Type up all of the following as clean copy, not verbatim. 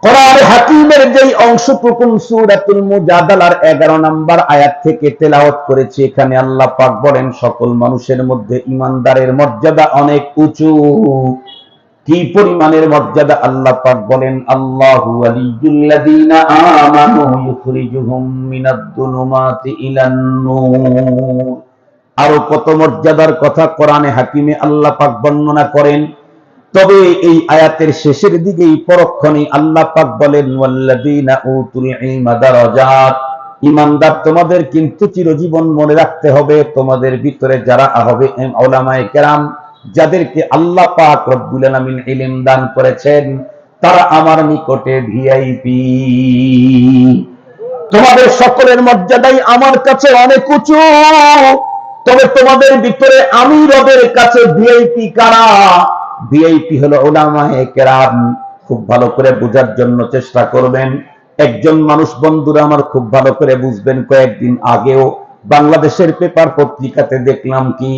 কোরআন হাকিমের যেই অংশটুকু সূরাতুল মুজাদালার 11 নম্বর আয়াত থেকে তেলাওয়াত করেছি, এখানে আল্লাহ পাক বলেন সকল মানুষের মধ্যে ঈমানদারের মর্যাদা অনেক উঁচু। কি পরিমাণের মর্যাদা? আল্লাহ পাক বলেন আল্লাহু ওয়ালিয়্যুল্লাযীনা আমানু ইউখরিজুহুম মিনাদ-দুলুমাতি ইলান-নূর। আরো কত মর্যাদার কথা কোরআনে হাকিমে আল্লাহ পাক বর্ণনা করেন। তবে এই আয়াতের শেষের দিকেই পরক্ষণে আল্লাহ পাক বলেন ওয়াল্লাযীনা উতুল ইলমা দারাজাত। ঈমানদার তোমাদের কিন্তু চিরজীবন মনে রাখতে হবে, তোমাদের ভিতরে যারা হবে উলামায়ে কেরাম, যাদেরকে আল্লাহ পাক রব্বুল আলামিন ইলম দান করেছেন, তারা আমার নিকটে ভিআইপি। তোমাদের সকলের মর্যাদাই আমার কাছে অনেক উঁচু, তবে তোমাদের ভিতরে আমি রবের কাছে ভিআইপি কারা? ভিআইপি হলো উলামায়ে কেরাম। খুব ভালো করে বোঝার জন্য চেষ্টা করবেন। একজন মানুষ, বন্ধুরা আমার, খুব ভালো করে বুঝবেন। কয়েকদিন আগেও বাংলাদেশের পেপার পত্রিকাতে দেখলাম কি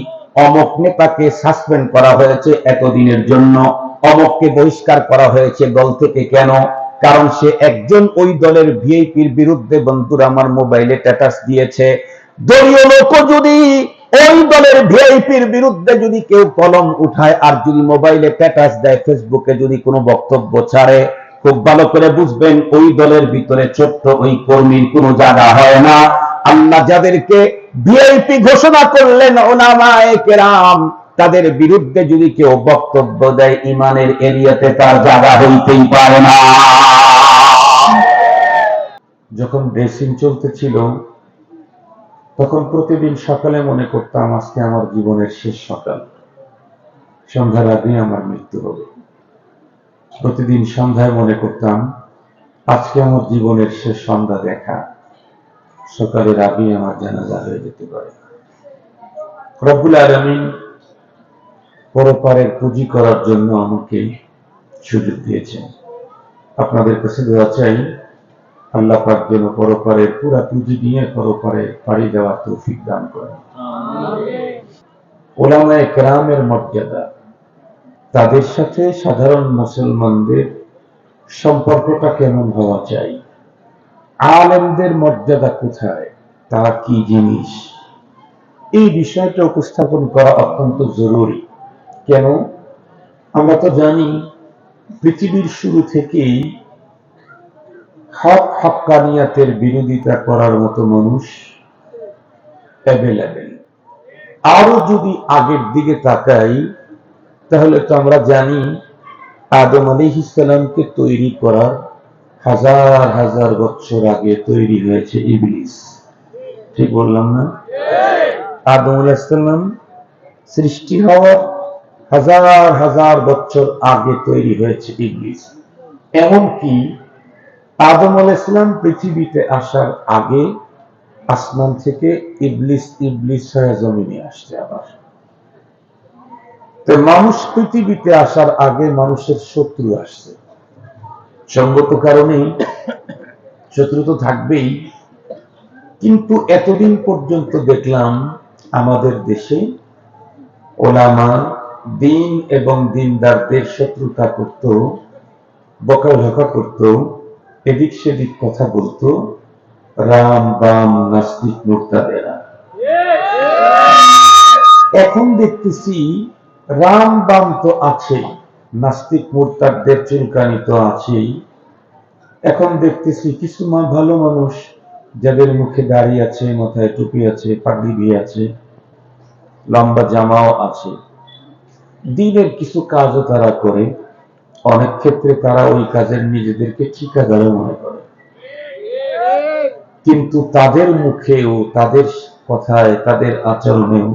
অমক নেতাকে সাসপেন্ড করা হয়েছে এতদিনের জন্য, অমককে বহিষ্কার করা হয়েছে দল থেকে। কেন? কারণ সে একজন ওই দলের ভিআইপির বিরুদ্ধে, বন্ধুরা আমার, মোবাইলে স্ট্যাটাস দিয়েছে। দলীয় লোক যদি ওই দলের ভিআইপির বিরুদ্ধে যদি কেউ কলম উঠায় আর যদি মোবাইলে স্ট্যাটাস দেয়, ফেসবুকে যদি কোনো বক্তব্য ছাড়ে, খুব ভালো করে বুঝবেন ওই দলের ভিতরে ছোট্ট ওই কর্মীর কোনো জায়গা হয় না। আল্লাহ যাদেরকে ভিআইপি ঘোষণা করলেন উলামায়ে কেরাম, তাদের বিরুদ্ধে যদি কেউ বক্তব্য দেয়, ইমানের এরিয়াতে তার জায়গা হইতেই পারে না। যখন ড্রেসিং চলতেছিল তখন প্রতিদিন সকালে মনে করতাম আজকে আমার জীবনের শেষ সকাল, সন্ধ্যার আগে আমার মৃত্যু হবে। প্রতিদিন সন্ধ্যায় মনে করতাম আজকে আমার জীবনের শেষ সন্ধ্যা দেখা, সকালের আগে আমার জানাজা হয়ে যেতে পারে। রব্বুল আলামিন পরপারের পুঁজি করার জন্য আমাকে সুযোগ দিয়েছেন। আপনাদের কাছে দোয়া চাই আল্লাহ পাক যেন পরপারের পুরা পুঁজি নিয়ে পরপারে পাড়ি দেওয়ার তৌফিক দান করেন। উলামায়ে কেরামের মর্যাদা, তাদের সাথে সাধারণ মুসলমানদের সম্পর্কটা কেমন হওয়া চাই, আলেমদের মর্যাদা কোথায়, তারা কি জিনিস, এই বিষয়টা উপস্থাপন করা অত্যন্ত জরুরি। কেন? আমরা তো জানি পৃথিবীর শুরু থেকেই হক হক্কানিয়াতের বিরোধিতা করার মতো মানুষ অ্যাভেলেবেল। আরো যদি আগের দিকে তাকাই তাহলে তো আমরা জানি আদম আলাইহিস সালামকে তৈরি করার হাজার হাজার বছর আগে তৈরি হয়েছে ইবলিস। ঠিক বললাম না? আদম আলাইহিস সালাম সৃষ্টি হওয়ার হাজার হাজার বছর আগে তৈরি হয়েছে ইবলিস। এমনকি আদম আলাইহিস সালাম পৃথিবীতে আসার আগে আসমান থেকে ইবলিস হয়ে জমিনে আসছে। আবার তো মানুষ পৃথিবীতে আসার আগে মানুষের শত্রু আসছে। সঙ্গত কারণেই শত্রু তো থাকবেই, কিন্তু এতদিন পর্যন্ত দেখলাম আমাদের দেশে ওলামা দিন এবং দিনদারদের শত্রুতা করত, বকাঝকা করত, এদিক সেদিক কথা বলতো রাম বাম নাস্তিক মুরতাদেরা। এখন দেখতেছি রাম বাম তো আছেই, নাস্তিক মুরতাদদের চুলকানি তো আছেই। এখন দেখতেছি কিছু ভালো মানুষ যাদের মুখে দাড়ি আছে, মাথায় টুপি আছে, পাগড়ি আছে, লম্বা জামাও আছে, দিনের কিছু কাজও তারা করে। অনেক ক্ষেত্রে তারা ওই কাজের নিজেদেরকে ঠিকাদারও মনে করে, কিন্তু তাদের মুখেও, তাদের কথায়, তাদের আচরণেও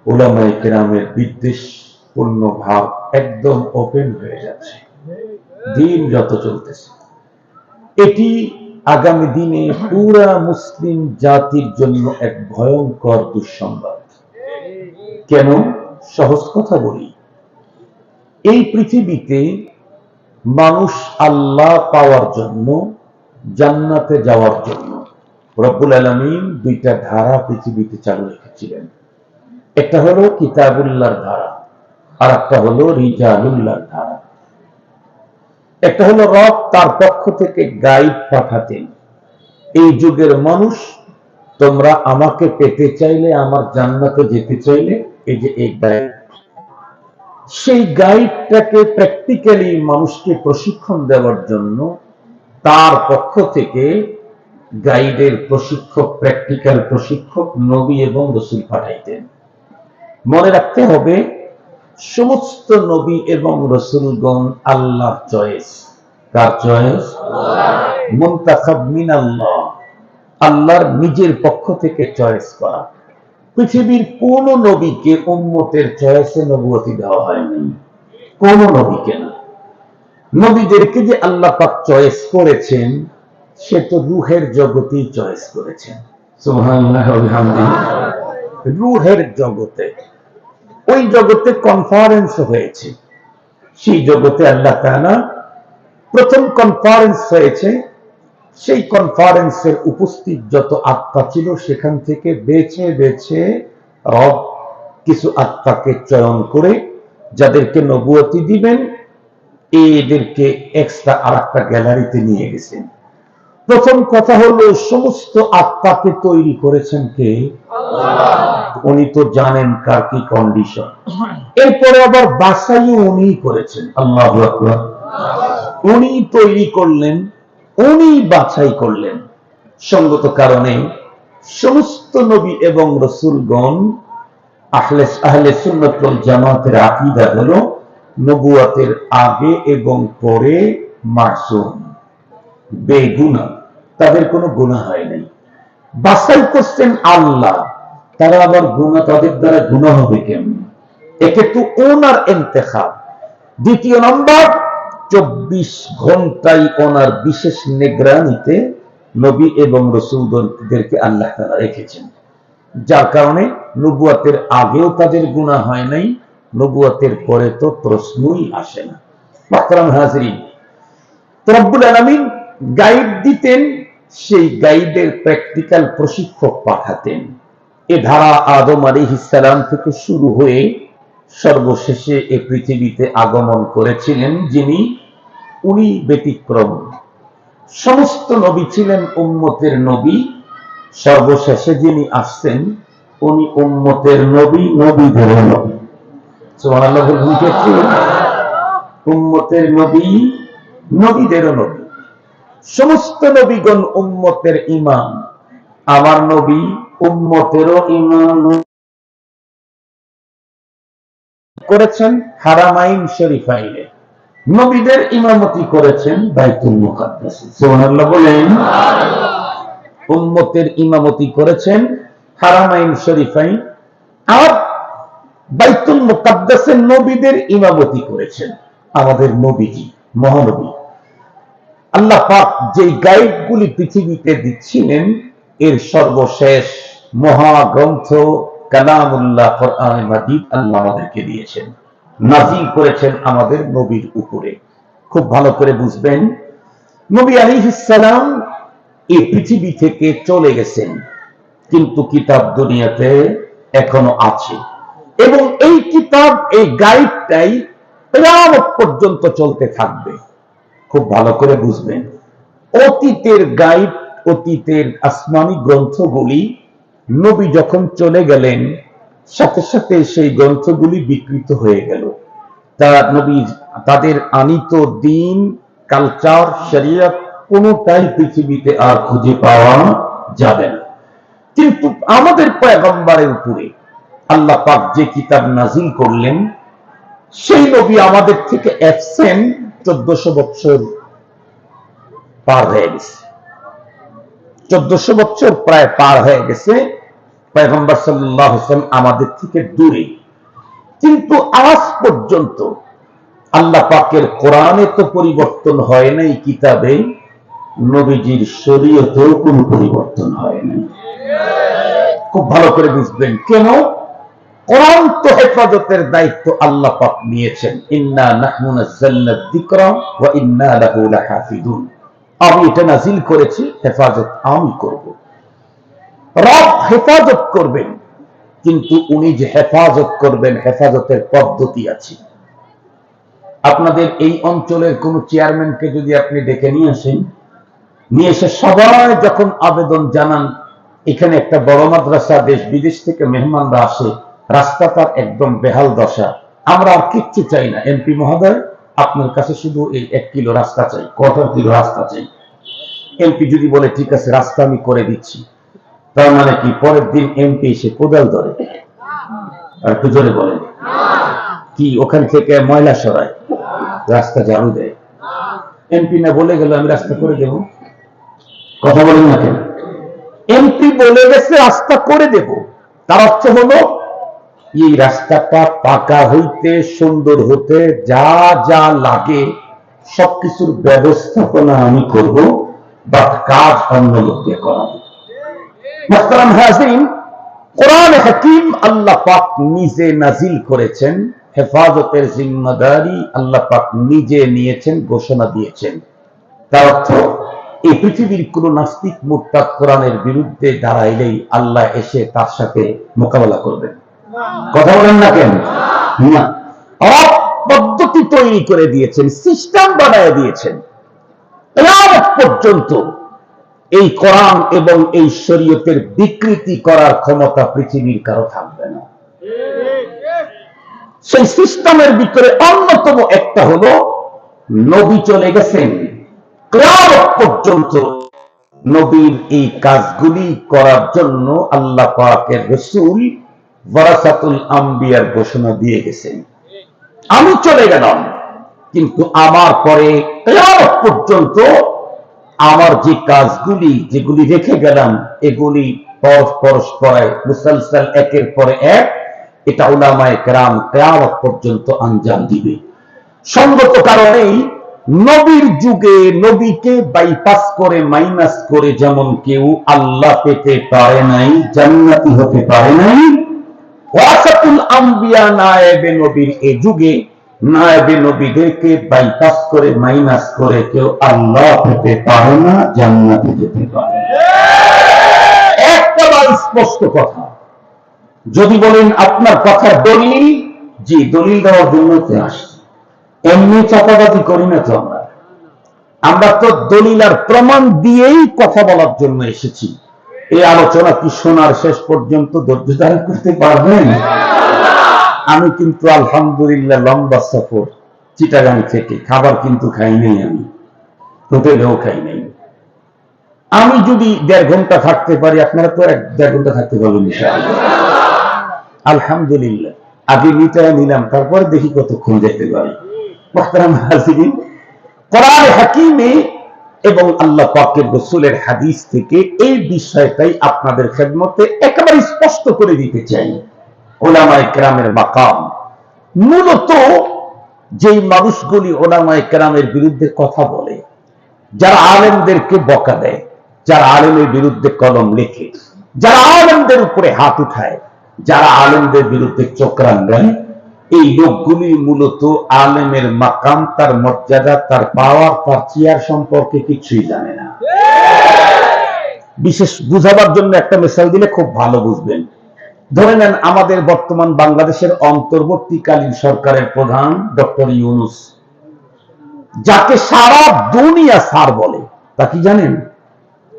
উলামায়ে কেরামের বিদ্বেষপূর্ণ ভাব একদম ওপেন হয়ে যাচ্ছে দিন যত চলতেছে। এটি আগামী দিনে পুরা মুসলিম জাতির জন্য এক ভয়ঙ্কর দুঃসংবাদ। কেন? সহজ কথা বলি, এই পৃথিবীতে মানুষ আল্লাহ পাওয়ার জন্য, জান্নাতে যাওয়ার জন্য রব্বুল আলামিন দুইটা ধারা পৃথিবীতে চালু রেখেছিলেন। একটা হলো কিতাবুল্লাহর ধারা, আর একটা হলো রিজালুল্লাহর ধারা। একটা হলো রব তার পক্ষ থেকে গাইড পাঠাতেন, এই যুগের মানুষ তোমরা আমাকে পেতে চাইলে, আমার জান্নাতে যেতে চাইলে এই যে এই গাইড, সেই গাইডটাকে প্র্যাকটিক্যালি মানুষকে প্রশিক্ষণ দেওয়ার জন্য তার পক্ষ থেকে গাইডের প্রশিক্ষক, প্র্যাকটিক্যাল প্রশিক্ষক নবী এবং রাসূল পাঠাইতেন। মনে রাখতে হবে সমস্ত নবী এবং রাসূলগণ আল্লাহর চয়েস। কার চয়েস? মুনতাখাব মিনাল্লাহ, আল্লাহর নিজের পক্ষ থেকে চয়েস করা। পৃথিবীর কোন নবীকে উম্মতের চয়েসে নবুয়তি দেওয়া হয়নি, কোন নবীকে না। নবীদেরকে যে আল্লাহ পাক চয়েস করেছেন সে তো রূহের জগতেই চয়েস করেছেন। সুবহানাল্লাহ ওয়া বিহামদিহি। রূহের জগতে, ওই জগতে কনফারেন্স হয়েছে, সেই জগতে আল্লাহ তাআলা প্রথম কনফারেন্স হয়েছে, সেই কনফারেন্সের উপস্থিত যত আত্মা ছিল সেখান থেকে বেছে বেছে রব কিছু আত্মাকে চয়ন করে যাদেরকে নবুয়তি দিবেন এদেরকে এক্সট্রা আরেকটা গ্যালারিতে নিয়ে গেছেন। প্রথম কথা হলো সমস্ত আত্মাকে তৈরি করেছেন কে? আল্লাহ। উনি তো জানেন কার কি কন্ডিশন। এরপরে আবার বাছাইও উনি করেছেন। আল্লাহু আকবার। উনি তৈরি করলেন, উনি বাছাই করলেন। সঙ্গত কারণে সমস্ত নবী এবং রাসূলগণ আহলে সুন্নাত ওয়াল জামাতের আকীদা হলো নবুয়তের আগে এবং পরে মাসুম, বেগুনাহ, তাদের কোনো গুনাহ হয় নাই। বাছাই করছেন আল্লাহ, তারা আবার গুনাহ, তাদের দ্বারা গুনাহ হবে কেমন? একে তো ওনার ইন্তেখাব। দ্বিতীয় নম্বর, 24 ঘন্টাই ওনার বিশেষ নিগরানিতে নবী এবং রাসূলদেরকে আল্লাহ তাআলা রেখেছেন, যার কারণে নবুয়তের আগেও তাদের গুনাহ হয় নাই, নবুয়তের পরে তো প্রশ্নই আসে না। মুহতারাম হাজিরিন, রব্বুল আলামিন গাইড দিতেন, সেই গাইডের প্র্যাকটিক্যাল প্রশিক্ষক পাঠাতেন। এ ধারা আদম আলাইহিস সালাম থেকে শুরু হয়ে সর্বশেষে এই পৃথিবীতে আগমন করেছিলেন যিনি, উনি ব্যতিক্রম। সমস্ত নবী ছিলেন উম্মতের নবী, সর্বশেষে যিনি আসছেন উনি উম্মতের নবী, নবীদের নবী। সুবহানাল্লাহ বলছেন, উম্মতের নবী, নবীদেরও নবী। সমস্ত নবীগণ উম্মতের ইমাম, আমার নবী উম্মতেরও ইমাম করেছেন হারামাইন শরীফাইনে, নবীদের ইমামতি করেছেন বাইতুল মুকাদ্দাসে। সুবহানাল্লাহ বলেন। উম্মতের ইমামতি করেছেন হারামাইন শরীফাইন, আর বাইতুল মুকাদ্দাসে নবীদের ইমামতি করেছেন আমাদের নবীজি, মহানবী। আল্লাহ পাক যে গাইডগুলি পৃথিবীতে দিচ্ছিলেন এর সর্বশেষ মহাগ্রন্থ কালামুল্লাহ কোরআন মাজিদ আল্লাহ আমাদেরকে দিয়েছেন, নাজিল করেছেন আমাদের নবীর উপরে। খুব ভালো করে বুঝবেন, নবী আলাইহিস সালাম এই পৃথিবী থেকে চলে গেছেন, কিন্তু কিতাব দুনিয়াতে এখনো আছে, এবং এই কিতাব, এই গাইডটাই কিয়ামত পর্যন্ত চলতে থাকবে। খুব ভালো করে বুঝবেন, অতীতের গাইড, অতীতের আসমানি গ্রন্থগুলি নবী যখন চলে গেলেন সাথে সাথে সেই গ্রন্থগুলি বিকৃত হয়ে গেল। নবী তাদের আনিত দিন, কালচার, শরীয়ত কোনটাই পৃথিবীতে আর খুঁজে পাওয়া যাবে না। কিন্তু আমাদের পয়গম্বরের উপরে আল্লাহ পাক যে কিতাব নাজিল করলেন, সেই নবী আমাদের থেকে অ্যাবসেন্ট 1400 বছর পার হয়ে গেছে। 1400 বছর প্রায় পার হয়ে গেছে, পয়গম্বর সাল্লাল্লাহু আলাইহি ওয়াসাল্লাম আমাদের থেকে দূরে। কিন্তু আজ পর্যন্ত আল্লাহ পাকের কোরআনে তো পরিবর্তন হয় নাই, কিতাবে নবীজির শরীয়তেও কোনো পরিবর্তন হয় নাই। খুব ভালো করে বুঝবেন কেন? কোরআন তো হেফাজতের দায়িত্ব আল্লাহ পাক নিয়েছেন। ইন্না নাহনু নাযালনা যিকরা ওয়া ইন্না লাহু লাহাফিজুন। আমি এটা নাজিল করেছি, হেফাজত আমি করব। রব হেফাজত করবেন, কিন্তু উনি যে হেফাজত করবেন হেফাজতের পদ্ধতি আছে। আপনাদের এই অঞ্চলের কোন চেয়ারম্যানকে যদি আপনি ডেকে নিয়ে আসেন, নিয়ে এসে সবাই যখন আবেদন জানান, এখানে একটা বড় মাদ্রাসা, দেশ বিদেশ থেকে মেহমানরা আসে, রাস্তাটার একদম বেহাল দশা, আমরা আর কিচ্ছু চাই না, এমপি মহোদয় আপনার কাছে শুধু এই 1 কিলো রাস্তা চাই, কত কিলো রাস্তা চাই। এমপি যদি বলে ঠিক আছে রাস্তা আমি করে দিচ্ছি, তার মানে কি পরের দিন এমপি এসে কোদাল ধরে? আর একটু জোরে বলেন, কি ওখান থেকে ময়লা সরায়, রাস্তা ঝাড়ু দেয়? এমপি না বলে গেল আমি রাস্তা করে দেব? কথা বলেন না কেন? এমপি বলে গেছে রাস্তা করে দেব, তার অর্থ হলো এই রাস্তাটা পাকা হইতে, সুন্দর হতে যা যা লাগে সবকিছুর ব্যবস্থাপনা আমি করব, বা কাজ অন্য লোককে করাবো। মুহতারাম হাজিরিন, কোরআনে হাকিম আল্লাহ পাক নিজে নাজিল করেছেন, হেফাজতের জিম্মাদারি আল্লাহ পাক নিজে নিয়েছেন, ঘোষণা দিয়েছেন। তার অর্থ এই পৃথিবীর কোন নাস্তিক মুরতাদ কোরআনের বিরুদ্ধে দাঁড়াইলেই আল্লাহ এসে তার সাথে মোকাবেলা করবেন। কথা বলেন না কেন? না, পদ্ধতি তৈরি করে দিয়েছেন, সিস্টেম বানায় দিয়েছেন। কিয়ামত পর্যন্ত এই কোরআন এবং এই শরীয়তের বিকৃতি করার ক্ষমতা পৃথিবীর কারো থাকবে না। সেই সিস্টেমের ভিতরে অন্যতম একটা হলো, নবী চলে গেছেন, কিয়ামত পর্যন্ত নবীর এই কাজগুলি করার জন্য আল্লাহ পাকের রাসূল ওয়ারাসাতুল আম্বিয়ার ঘোষণা দিয়ে গেছেন। আমি চলে গেলাম, কিন্তু আমার পরে কিয়ামত পর্যন্ত আমার যে কাজগুলি যেগুলি রেখে গেলাম, এগুলি পরস্পরায় মুসালসাল একের পরে এক, এটা উলামায়ে কেরাম কিয়ামত পর্যন্ত আঞ্জাম দিবে। সঙ্গত কারণেই নবীর যুগে নবীকে বাইপাস করে, মাইনাস করে যেমন কেউ আল্লাহ পেতে পারে নাই, জান্নাতি হতে পারে নাই, ওয়ারাসাতুল আম্বিয়া নায়েবে নবীর এই যুগে নায়েবে নবীদেরকে বাইপাস করে, মাইনাস করে কেউ আল্লাহ পেতে পারে না, জান্নাতে যেতে পারে। একটা স্পষ্ট কথা। যদি বলেন আপনার কথার দলিল, জি দলিল দেওয়ার জন্য আসছে, এমনি চাপাবাজি করি না তো আমরা তো দলিল আর প্রমাণ দিয়েই কথা বলার জন্য এসেছি। এই আলোচনা কি শোনার শেষ পর্যন্ত ধৈর্য ধারণ করতে পারবেন? আমি কিন্তু আলহামদুলিল্লাহ লম্বা সফর, চিটাগাং থেকে, খাবার কিন্তু খাই নাই, আমি হোটেলেও খাই নাই। আমি যদি 1.5 ঘন্টা থাকতে পারি, আপনারা তো 1.5 ঘন্টা থাকতে পারবেন ইনশাআল্লাহ। আলহামদুলিল্লাহ, আগে মিটায় নিলাম, তারপরে দেখি কতক্ষণ যেতে পারি। মুহতারাম হাজিরিন, কোরআন হাকিমে এবং আল্লাহ পাকের রাসূলের হাদিস থেকে এই বিষয়টাই আপনাদের খেদমতে একেবারে স্পষ্ট করে দিতে চাই। উলামায়ে কেরামের মাকাম, মূলত যেই মানুষগুলি উলামায়ে কেরামের বিরুদ্ধে কথা বলে, যারা আলেমদেরকে বকা দেয়, যারা আলেমের বিরুদ্ধে কলম লেখে, যারা আলেমদের উপরে হাত উঠায়, যারা আলেমদের বিরুদ্ধে চোখরান দেয়, এই লোকগুলি মূলত আলেমের মাকাম, তার মর্যাদা, তার পাওয়ার, তার চেয়ার সম্পর্কে কিছুই জানে না। বিশেষ বুঝাবার জন্য একটা মিসাল দিলে খুব ভালো বুঝবেন। ধরে নেন আমাদের বর্তমান বাংলাদেশের অন্তর্বর্তীকালীন সরকারের প্রধান ডক্টর ইউনূস, যাকে সারা দুনিয়া স্যার বলে, তা কি জানেন?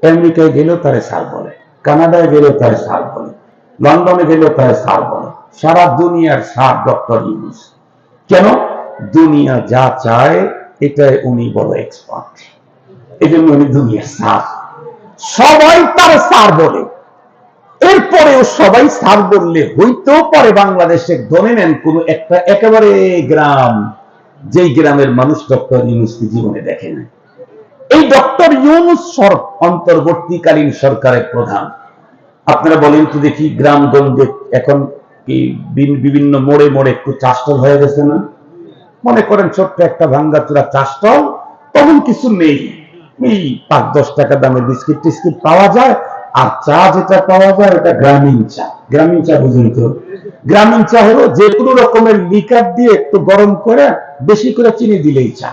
আমেরিকায় গেলেও তারে স্যার বলে, কানাডায় গেলেও তারে স্যার বলে, লন্ডনে গেলেও তারে স্যার বলে, সারা দুনিয়ার স্যার ডক্টর ইউনূস। কেন? দুনিয়া যা চায় এটাই উনি বড় এক্সপার্ট, এই জন্য উনি দুনিয়ার স্যার, সবাই তার স্যার বলে। এরপরেও সবাই স্যার বললে হইতেও পারে বাংলাদেশে ধরে নেন কোন একটা একেবারে গ্রাম, যেই গ্রামের মানুষ ডক্টর ইউনূসকে জীবনে দেখে না। এই ডক্টর ইউনূস অন্তর্বর্তীকালীন সরকারের প্রধান। আপনারা বলেন তো দেখি, গ্রামগঞ্জে এখন কি বিভিন্ন মোড়ে মোড়ে একটু চাষটল হয়ে গেছে না? মনে করেন ছোট্ট একটা ভাঙ্গাচুরা চাষটল, তখন কিছু নেই, এই 5-10 টাকা দামের বিস্কিট টিস্কিট পাওয়া যায়, আর চা যেটা পাওয়া যায় ওটা গ্রামীণ চা। গ্রামীণ চা বুঝুন তো? গ্রামীণ চা হলো যে কোনো রকমের লিকার দিয়ে একটু গরম করে বেশি করে চিনি দিলেই চা,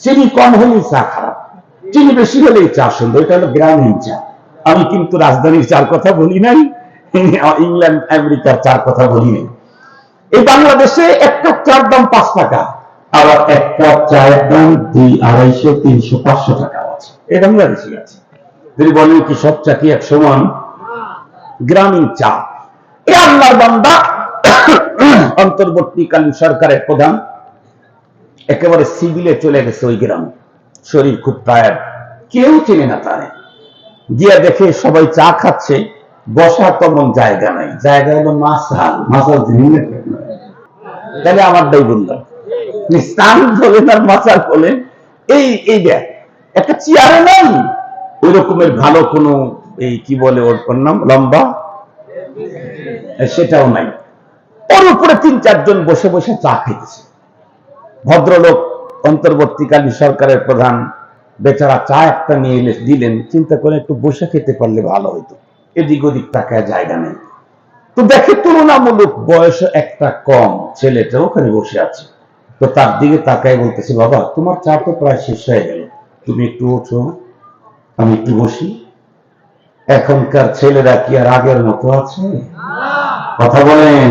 চিনি কম হলেই চা খারাপ, চিনি বেশি হলেই চা সুন্দর, এটা হলো গ্রামীণ চা। আমি কিন্তু রাজধানীর চার কথা বলি নাই, ইংল্যান্ড আমেরিকার চার কথা বলি নাই। এই বাংলাদেশে একটা চার দাম 5 টাকা, আবার এক কাপ চায়ের দাম 200, 250, 300, 500 টাকা আছে। এটা বাংলাদেশি আছে। যদি বলেন কি সব চা কি এক সমান? গ্রামীণ চা। এ আল্লাহর বান্দা অন্তর্বর্তীকালীন সরকারের প্রধান একেবারে সিভিলে চলে গেছে ওই গ্রামে, শরীর খুব টায়ার্ড, কেউ চেনে না তারে। গিয়া দেখে সবাই চা খাচ্ছে, বসা তেমন জায়গা নাই, জায়গা হলো মাছাল, মাছাল তাহলে আমারটাই বললাম স্থান বলেন আর মাছাল বলেন, এই দেখ একটা চেয়ারে নাই ওই রকমের ভালো কোনো এই কি বলে ওর নাম লম্বা, সেটাও নাই। ওর উপরে 3-4 জন বসে বসে চা খেতেছে। ভদ্রলোক অন্তর্বর্তীকালীন সরকারের প্রধান বেচারা চা একটা নিয়ে এলে দিলেন, চিন্তা করে একটু বসে খেতে পারলে ভালো হইতো, এদিক ওদিক তাকায় জায়গা নেই। তো দেখে তুলনামূলক বয়স একটা কম ছেলেটা ওখানে বসে আছে, তো তার দিকে তাকায় বলতেছে, বাবা তোমার চা তো প্রায় শেষ হয়ে গেল, তুমি একটু ওঠো, আমি একটু বসি। এখনকার ছেলেরা কি আর আগের মতো আছে? কথা বলেন।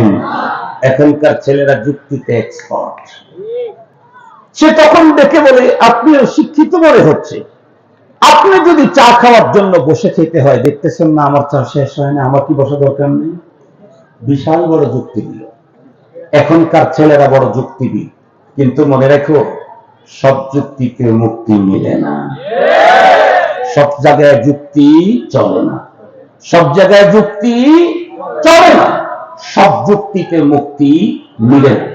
এখনকার ছেলেরা যুক্তিতে এক্সপার্ট। সে তখন দেখে বলে, আপনিও শিক্ষিত মনে হচ্ছে, আপনি যদি চা খাওয়ার জন্য বসে খেতে হয়, দেখতেছেন না আমার চা শেষ হয় না, আমার কি বসা দরকার নেই? বিশাল বড় যুক্তি দিল। এখনকার ছেলেরা বড় যুক্তিবিদ, কিন্তু মনে রাখো সব যুক্তিতে মুক্তি মিলে না, সব জায়গায় যুক্তি চলে না, সব জায়গায় যুক্তি চলে না, সব যুক্তিতে মুক্তি মিলে না।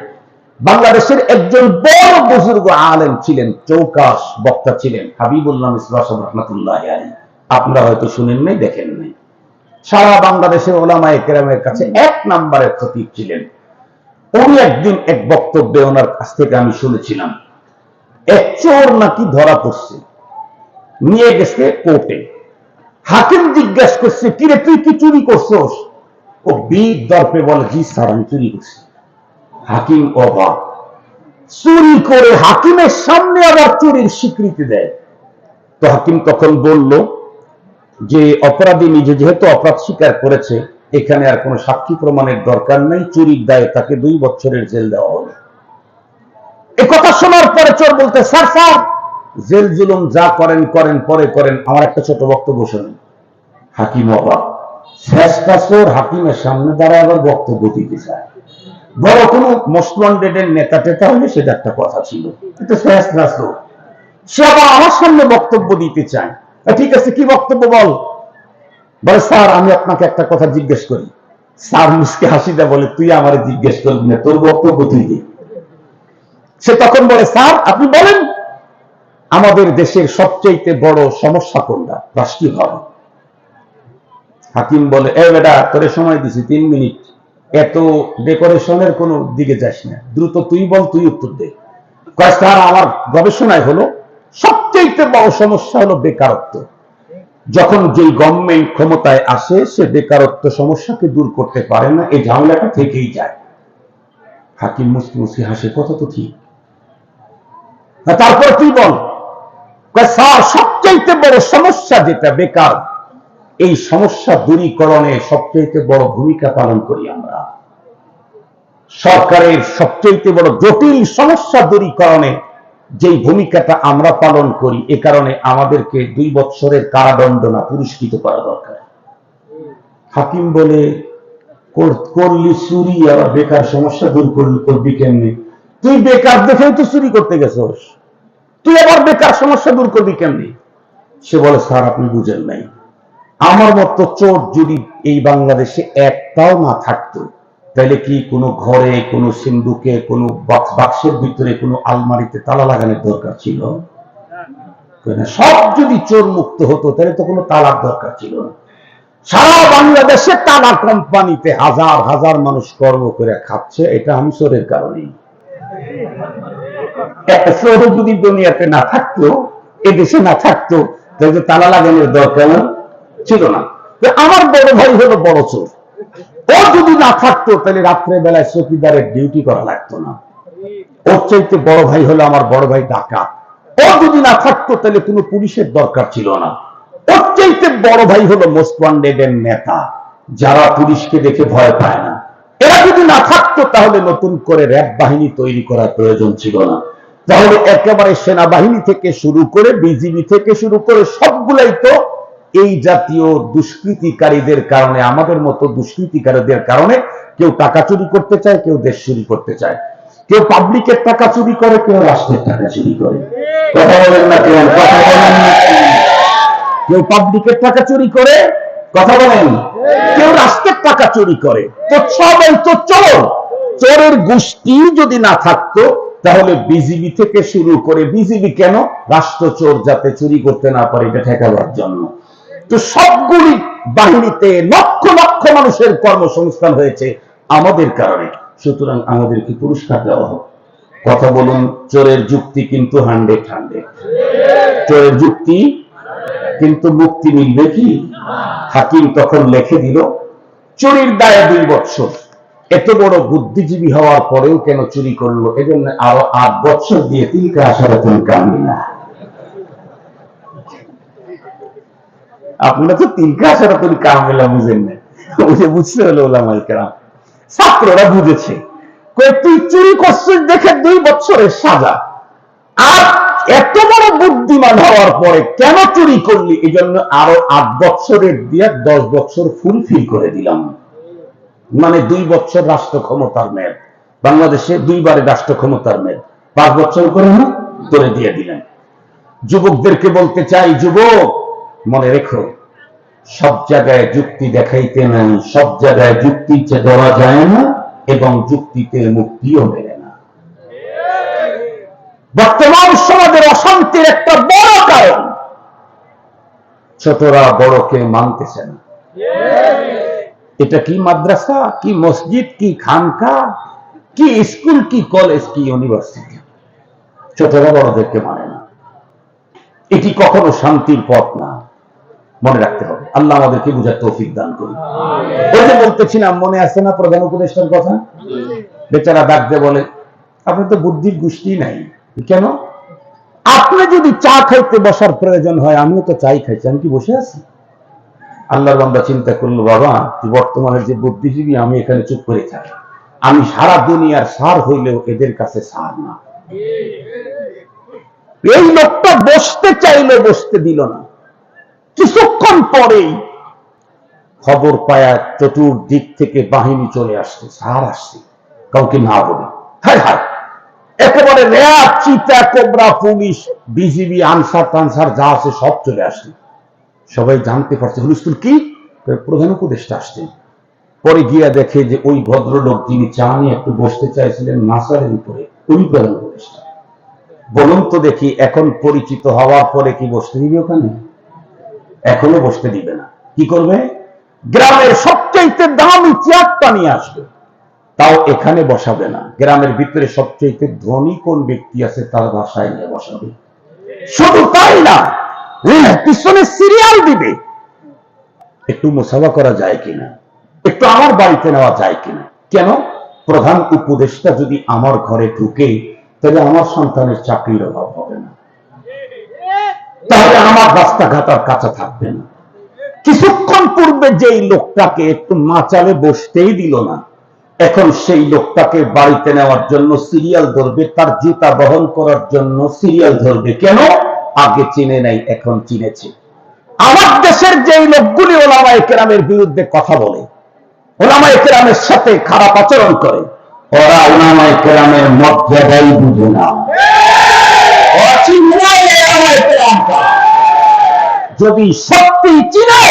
বাংলাদেশের একজন বড় বুজুর্গ আলেম ছিলেন, চৌকাশ বক্তা ছিলেন, হাবিবুল্লাহ মিসবাহ রাহমাতুল্লাহি আলাইহি। আপনারা হয়তো শুনেন নাই, দেখেন নাই। সারা বাংলাদেশের উলামায়ে কেরামের কাছে 1 নম্বরের খতিব ছিলেন। উনি একদিন এক বক্তব্যে ওনার কাছ থেকে আমি শুনেছিলাম, এক চোর নাকি ধরা পড়ছে, নিয়ে গেছে কোর্টে। হাকিম জিজ্ঞাসা করছে, কিরে তুই কি চুরি করছস? ও বিদ দর্পে বলে, জি স্যার আমি চুরি করছি। হাকিম অবাক, চুরি করে হাকিমের সামনে আবার চুরির স্বীকৃতি দেয়। তো হাকিম তখন বলল যে অপরাধী নিজে যেহেতু অপরাধ স্বীকার করেছে, এখানে আর কোনো সাক্ষী প্রমাণের দরকার নেই, চুরির দায়ে তাকে 2 বছরের জেল দেওয়া হবে। এ কথা শোনার পরে চোর বলতে, স্যার স্যার জেল জুলুম যা করেন করেন, পরে করেন, আমার একটা ছোট বক্তব্য শোনেন। হাকিম অবাক, শেষটা চোর হাকিমের সামনে দাঁড়ায় আবার বক্তব্য দিতে চায়। বড় কোনো মোস্ট ওয়ান্টেডের নেতা টেতা হলে সেটা একটা কথা ছিল, কিন্তু শেষ রাস্তা সে আবার আমার সামনে বক্তব্য দিতে চায়। ঠিক আছে, কি বক্তব্য বল? বলে, স্যার আমি আপনাকে একটা কথা জিজ্ঞেস করি। স্যার মুসকে হাসিটা বলে, তুই আমারে জিজ্ঞেস করবি না, তোর বক্তব্য তুই দে। সে তখন বলে, স্যার আপনি বলেন আমাদের দেশের সবচেয়ে বড় সমস্যা কোনটা রাষ্ট্রীয়ভাবে? হাকিম বলে, এ বেটা তোরে সময় দিছি 3 মিনিট, এত ডেকোরেশনের কোন দিকে যাস না, দ্রুত তুই বল, তুই উত্তর দে। কয়, স্যার আমার গবেষণায় হলো সবচেয়ে বড় সমস্যা হলো বেকারত্ব। যখন যেই গভর্নমেন্ট ক্ষমতায় আসে সে বেকারত্ব সমস্যাকে দূর করতে পারে না, এই ঝামেলাটা থেকেই যায়। হাকিম মুসকি মুসকি হাসে, কথা তো ঠিক, তারপর তুই বল। স্যার সবচেয়ে বড় সমস্যা যেটা বেকার, এই সমস্যা দূরীকরণে সবচেয়ে বড় ভূমিকা পালন করি আমরা। সরকারের সবচেয়ে বড় জটিল সমস্যা দূরীকরণে যেই ভূমিকাটা আমরা পালন করি, এ কারণে আমাদেরকে 2 বছরের কারাদণ্ড না পুরস্কৃত করা দরকার। হাকিম বলে, করলি চুরি, আবার বেকার সমস্যা দূর করবি কেমনি? তুই বেকার দেখেই তো চুরি করতে গেছস, তুই আবার বেকার সমস্যা দূর করবি কেমনি? সে বলে, স্যার আপনি বুঝেন নাই, আমার মতো চোর যদি এই বাংলাদেশে একটাও না থাকতো, তাহলে কি কোনো ঘরে, কোনো সিন্ধুকে, কোনো বাক্সের ভিতরে, কোনো আলমারিতে তালা লাগানোর দরকার ছিল? সব যদি চোর মুক্ত হতো তাহলে তো কোনো তালার দরকার ছিল না। সারা বাংলাদেশে তালা কোম্পানিতে হাজার হাজার মানুষ কর্ম করে খাচ্ছে, এটা আমি চোরের কারণেই। একটা চোর যদি দুনিয়াতে না থাকতো, এদেশে না থাকতো, তাহলে তালা লাগানোর দরকার ছিল না। আমার বড় ভাই হলো বড় চোর, ও যদি না থাকতো তাহলে রাত্রে বেলায় চৌকিদারের ডিউটি করা লাগতো না। ওর চাইতে বড় ভাই হলো আমার বড় ভাই ডাকাত, ও যদি না থাকতো তাহলে কোনো পুলিশের দরকার ছিল না। ওর চাইতে বড় ভাই হলো মোস্ট ওয়ান্টেড এর নেতা, যারা পুলিশকে দেখে ভয় পায় না। এরা যদি না থাকতো তাহলে নতুন করে র্যাব বাহিনী তৈরি করার প্রয়োজন ছিল না। তাহলে একেবারে সেনাবাহিনী থেকে শুরু করে বিজিবি থেকে শুরু করে সবগুলাই তো এই জাতীয় দুষ্কৃতিকারীদের কারণে, আমাদের মতো দুষ্কৃতিকারীদের কারণে, কেউ টাকা চুরি করতে চায়, কেউ দেশ চুরি করতে চায়, কেউ পাবলিকের টাকা চুরি করে, কেউ রাষ্ট্রের টাকা চুরি করে। কথা বলেন না কেন? কথা বলেন না? কেউ পাবলিকের টাকা চুরি করে, কথা বলেন, কেউ রাষ্ট্রের টাকা চুরি করে। তো সবাই তো চোর। চোরের গোষ্ঠী যদি না থাকতো তাহলে বিজিবি থেকে শুরু করে, বিজিবি কেন? রাষ্ট্র চোর যাতে চুরি করতে না পারে এটা ঠেকাবার জন্য। তো সবগুলি বাহিনীতে লক্ষ লক্ষ মানুষের কর্মসংস্থান হয়েছে আমাদের কারণে। সুতরাং আমাদেরকে পুরস্কার দেওয়া হোক। কথা বলুন, চোরের যুক্তি কিন্তু 100 চোরের যুক্তি, কিন্তু মুক্তি মিলবে কি? হাকিম তখন লিখে দিল, চুরির দায়ে 2 বছর। এত বড় বুদ্ধিজীবী হওয়ার পরেও কেন চুরি করলো? এজন্য আরো 8 বছর দিয়ে তিলকা আশারাতুন কামিলা। আপনারা তো তিলকা আশারাতুন কামিলা বুঝেন না, বুঝতে হলো ওলামায়ে কেরাম। ছাত্ররা বুঝেছে, তুই চুরি করছিস দেখে 2 বছরের সাজা, আর এত বড় বুদ্ধিমান হওয়ার পরে কেন চুরি করলি? এই জন্য আরো 8 বছরের দিয়ে 10 বছর ফুলফিল করে দিলাম। মানে 2 বছর রাষ্ট্র ক্ষমতার মেয়াদ। বাংলাদেশে 2 বারে রাষ্ট্র ক্ষমতার মেয়াদ, 5 বছর করে করে দিয়ে দিলেন। যুবকদেরকে বলতে চাই, যুবক মনে রেখো, সব জায়গায় যুক্তি দেখাইতে নাই, সব জায়গায় যুক্তি দেওয়া যায় না, এবং যুক্তিতে মুক্তিও মেলে না। বর্তমান সমাজের অশান্তির একটা বড় কারণ, ছোটরা বড়কে মানতেছে না। এটা কি মাদ্রাসা, কি মসজিদ, কি খানকা, কি স্কুল, কি কলেজ, কি ইউনিভার্সিটি? ছোটরা বড়দেরকে মানে না। এটি কখনো শান্তির পথ না, মনে রাখতে হবে। আল্লাহ আমাদেরকে বুঝার তৌফিক দান করুন। ওই যে বলতেছিলাম, মনে আছে না প্রধান উপদেষ্টার কথা? বেচারা ডাক দিয়ে বলে, আপনার তো বুদ্ধির গোষ্ঠী নাই। কেন? আপনি যদি চা খাইতে বসার প্রয়োজন হয়, আমিও তো চাই খাইছি, আমি কি বসে আছি? আল্লাহর বান্দা চিন্তা করলো, বাবা তুই বর্তমানে যে বুদ্ধিজীবী, আমি এখানে চুপ করে থাকি, আমি সারা দুনিয়ার সার হইলেও এদের কাছে সার না। এই লোকটা বসতে চাইলে বসতে দিল না। কিছুক্ষণ পরেই খবর পায়া চতুর্দিক থেকে বাহিনী চলে আসছে, সার আসছে, কাউকে না বলে। হায় হায়, একেবারে র্যাব, চিতা, কোবরা, পুলিশ, বিজিবি, আনসার টানসার যা আছে সব চলে আসছে। সবাই জানতে পারছে হুলস্থুল কি, প্রধান উপদেষ্টা আসছেন। পরে গিয়া দেখে যে ওই ভদ্রলোক যিনি চা নিয়ে একটু বসতে চাইছিলেন মাসারের উপরে, ওই প্রধান উপদেষ্টা। বলুন তো দেখি, এখন পরিচিত হওয়ার পরে কি বসতে দিবে ওখানে? এখনো বসতে দিবে না। কি করবে? গ্রামের সবচাইতে দামি চেয়ারটা নিয়ে আসবে, তাও এখানে বসাবে না। গ্রামের ভিতরে সবচাইতে ধনী কোন ব্যক্তি আছে তার বাসায় নিয়ে বসাবে। শুধু তাই না, পিছনে সিরিয়াল দিবে। একটু মুসাফা করা যায় কিনা, একটু আমার বাড়িতে নেওয়া যায় কিনা। কেন? প্রধান উপদেষ্টা যদি আমার ঘরে ঢুকে, তাহলে আমার সন্তানের চাকরির অভাব হবে না, তাহলে আমার রাস্তাঘাট আর কাঁচা থাকবে না। কিছুক্ষণ পূর্বে যেই লোকটাকে একটু মাচালে বসতেই দিল না, এখন সেই লোকটাকে বাড়িতে নেওয়ার জন্য সিরিয়াল ধরবে, তার জুতা বহন করার জন্য সিরিয়াল ধরবে। কেন? আগে চিনে নাই, এখন চিনেছে। আমার দেশের যেই লোকগুলি ওলামায়ে কেরামের বিরুদ্ধে কথা বলে, ওলামায়ে কেরামের সাথে খারাপ আচরণ করে, ওরা ওলামায়ে কেরামের মর্যাদাই বুঝে না। যদি সত্যি চিনে,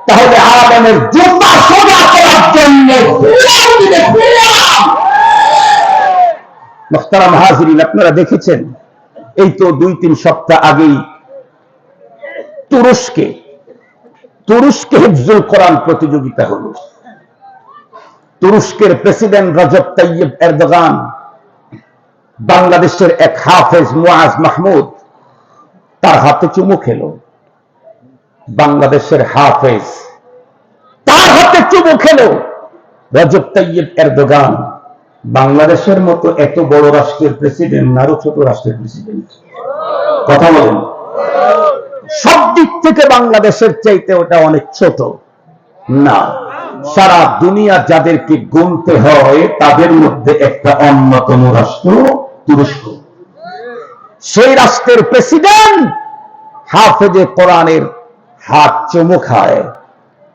তাহলে আলেমের জুতা সোজা করার জন্য মুহতারাম হাজিরিন, আপনারা দেখেছেন, এই তো 2-3 সপ্তাহ আগেই তুরস্কে হিফজুল কোরআন প্রতিযোগিতা হলো। তুরস্কের প্রেসিডেন্ট রজব তাইয়িব এরদোগান বাংলাদেশের এক হাফেজ মুআজ মাহমুদ, তার হাতে চুমু খেলো। বাংলাদেশের হাফেজ তার হাতে চুমু খেলো। রজব তাইয়িব এরদোগান বাংলাদেশের মতো এত বড় রাষ্ট্রের প্রেসিডেন্ট, আরো ছোট রাষ্ট্রের প্রেসিডেন্ট। কথা বলেন, সব দিক থেকে বাংলাদেশের চাইতে ওটা অনেক ছোট না। সারা দুনিয়া যাদেরকে গুনতে হয় তাদের মধ্যে একটা অন্যতম রাষ্ট্র তুরস্ক। সেই রাষ্ট্রের প্রেসিডেন্ট হাফেজে কোরআনের হাত চুমু খায়।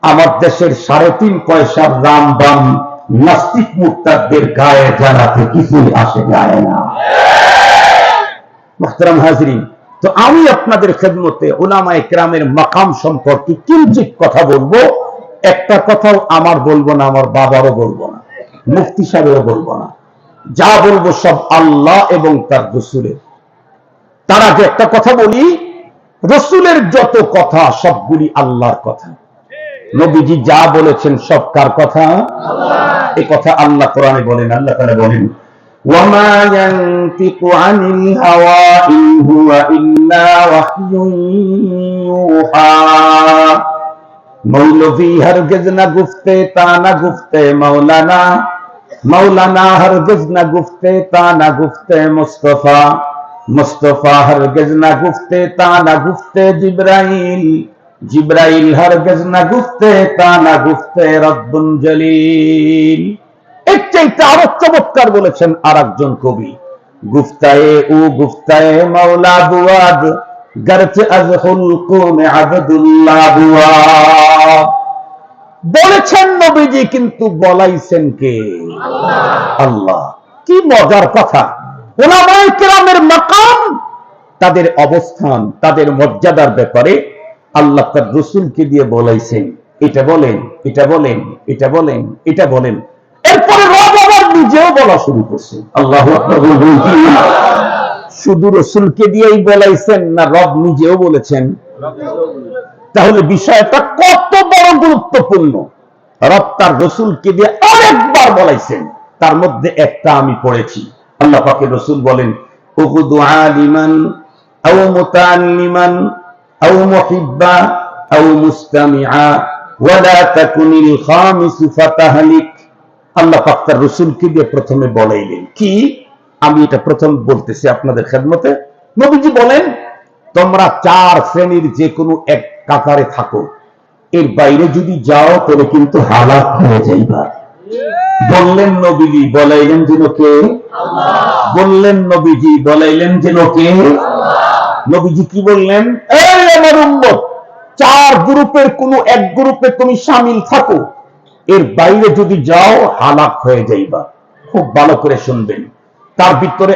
আমার দেশের 3.5 পয়সার রামবাম নাস্তিক মুরতাদদের গায়ে জানাতে কিছুই আসে যায় না। মুহতারাম হাজরিন, তো আমি আপনাদের খেদমতে উলামায়ে কেরামের মাকাম সম্পর্কে কিঞ্চিত কথা বলবো। একটা কথাও আমার বলবো না, আমার বাবারও বলবো না, মুফতি সাহেবেরও বলবো না। যা বলবো সব আল্লাহ এবং তার রাসূলের। তার আগে একটা কথা বলি, রাসূলের যত কথা সবগুলি আল্লাহর কথা। নবীজি যা বলেছেন সব কার কথা? আল্লাহ। এই কথা আল্লাহ কোরআনে বলেন, আল্লাহ তাআলা বলেন, ওয়ামা ইয়ানতিকু আনিল হাওয়া ইন হুয়া ইল্লা ওয়াহয়ুন ইউহা। মৌলভী হরগিজ না গুফতে তা না গুফতে মৌলানা, মৌলানা হরগিজ না গুফতে তা না গুফতে মুস্তাফা, মুস্তাফা হরগিজ না গুফতে তা না গুফতে জিবরাইল, জিবরাইল হরগিজ না গুফতে তা না গুফতে রব্বুল জলিল। এর চাইতে আরো চমৎকার বলেছেন আরেকজন কবি, গুফতায়ে ও গুফতায়ে মাওলা বুয়াদ গরচে আজ হুলকুম আবদুল্লাহ বুয়াদ। বলেছেন নবীজি, কিন্তু বলাইছেন কে? আল্লাহ। আল্লাহ। কি মজার কথা! উলামায়ে কেরামের মাকাম, তাদের অবস্থান, তাদের মর্যাদার ব্যাপারে আল্লাহ তার রাসূলকে দিয়ে বলাইছেন, এটা বলেন, এটা বলেন, এটা বলেন, এটা বলেন। এরপরে রব আবার নিজেও বলা শুরু করছে। আল্লাহু আকবার। শুধু রাসূলকে দিয়েই বলাইছেন না রব নিজেও বলেছেন? তাহলে বিষয়টা কত বড় গুরুত্বপূর্ণ! রব তার রাসূলকে দিয়ে অনেকবার বলাইছেন। তার মধ্যে একটা আমি পড়েছি। আল্লাহ পাকের রাসূল বলেন, উগদু আলিমান আও মুতাআল্লিমান আও মুহিব্বা আও মুস্তামিআ ওয়ালা তাকুনিল খামিসু ফাতাহলিক। আল্লাহ পাক তার রাসূলকে দিয়ে প্রথমে বলাইলেন কি? আমি এটা প্রথম বলতেছি আপনাদের খেদমতে। নবীজি বলেন, তোমরা 4 শ্রেণীর যে কোনো এক কাতারে থাকো, এর বাইরে যদি যাও তবে কিন্তু হালাক হয়ে যাইবা। বললেন নবীজি, বলাইলেন যেন কে? আল্লাহ। বললেন নবীজি, বলাইলেন যেন কে? আল্লাহ। নবীজি কি বললেন? এই আমার উম্মত, 4 গ্রুপের কোন এক গ্রুপে তুমি শামিল থাকো, এর বাইরে যদি যাও হালাক হয়ে যাইবা। খুব ভালো করে শুনবেন। তার ভিতরে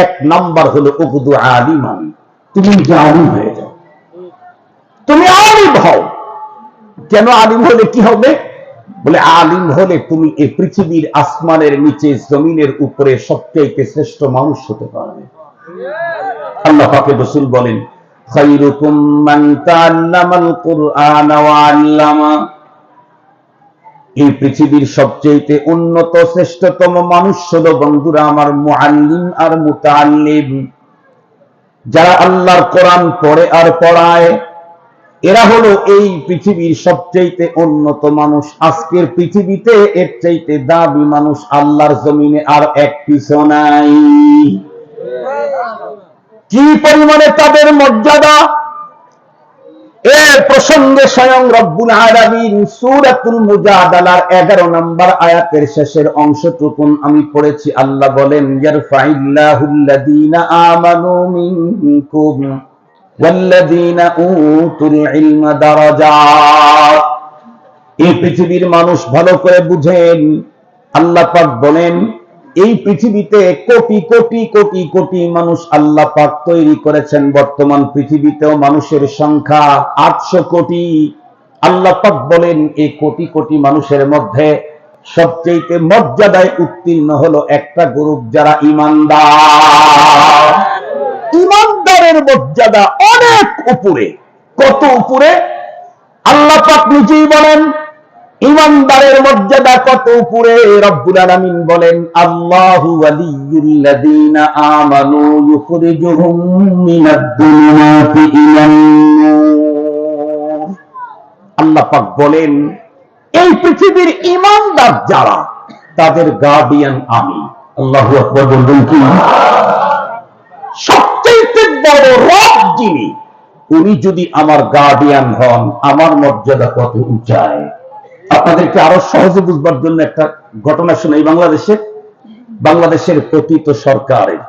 এক নাম্বার হলো উগদু আলিমান, তুমি আলিম হয়ে যাও, তুমি আলিম হও। কেন আলিম হলে কি হবে? বলে আলিম হলে তুমি এই পৃথিবীর আসমানের নিচে জমিনের উপরে সবচেয়ে শ্রেষ্ঠ মানুষ হতে পারবে। আল্লাহ পাকের রাসূল বলেন, খায়রুকুম মান তাআল্লামাল কুরআন ওয়া আল্লামা। এই পৃথিবীর সবচেয়ে উন্নত শ্রেষ্ঠতম মানুষ হলো বন্ধুরা আমার মুআল্লিম আর মুতাআল্লিম, যারা আল্লাহর কোরআন পড়ে আর পড়ায়। এরা হলো এই পৃথিবীর সবচেয়ে উন্নত মানুষ। আজকের পৃথিবীতে এর চাইতে দামি মানুষ আল্লাহর জমিনে আর এক পিছু নাই। কি পরিমাণে তাদের মর্যাদা! এর প্রসঙ্গে স্বয়ং রব্বুল আলামিন সূরাতুল মুজাদালার 11 নম্বর আয়াতের শেষের অংশটুকু আমি পড়েছি। আল্লাহ বলেন, ইয়ারফাইল্লাহুল্লাযীনা আমানু মিনকুম ওয়াল্লাযীনা উতুল ইলমা দারাজাত। এই পৃথিবীর মানুষ ভালো করে বুঝেন, আল্লাহ পাক বলেন, এই পৃথিবীতে কোটি কোটি কোটি কোটি মানুষ আল্লাহ পাক তৈরি করেছেন। বর্তমান পৃথিবীতেও মানুষের সংখ্যা 800 কোটি। আল্লাহ পাক বলেন, এই কোটি কোটি মানুষের মধ্যে সবচেয়ে মর্যাদায় উত্তীর্ণ হলো একটা গ্রুপ, যারা ঈমানদার। ঈমানদারের মর্যাদা অনেক উপরে। কত উপরে? আল্লাহ পাক নিজেই বলেন ঈমানদারের মর্যাদা কত উপরে। রব্বুল আলামিন বলেন, আল্লাহু ওয়ালিয়ুল্লাযীনা আমানু ইউখরিজুহুম মিনাদ-দুলুমাতি ইলান-নূর। আল্লাহ পাক বলেন, এই পৃথিবীর ঈমানদার যারা, তাদের গার্ডিয়ান আমি। আল্লাহু আকবার বলবেন কি? সবচেয়ে বড় রব যিনি, উনি যদি আমার গার্ডিয়ান হন, আমার মর্যাদা কত উঁচায়। আপনাদেরকে আরো সহজে বুঝবার জন্য একটা ঘটনা শোনাই। বাংলাদেশের পতিত সরকারের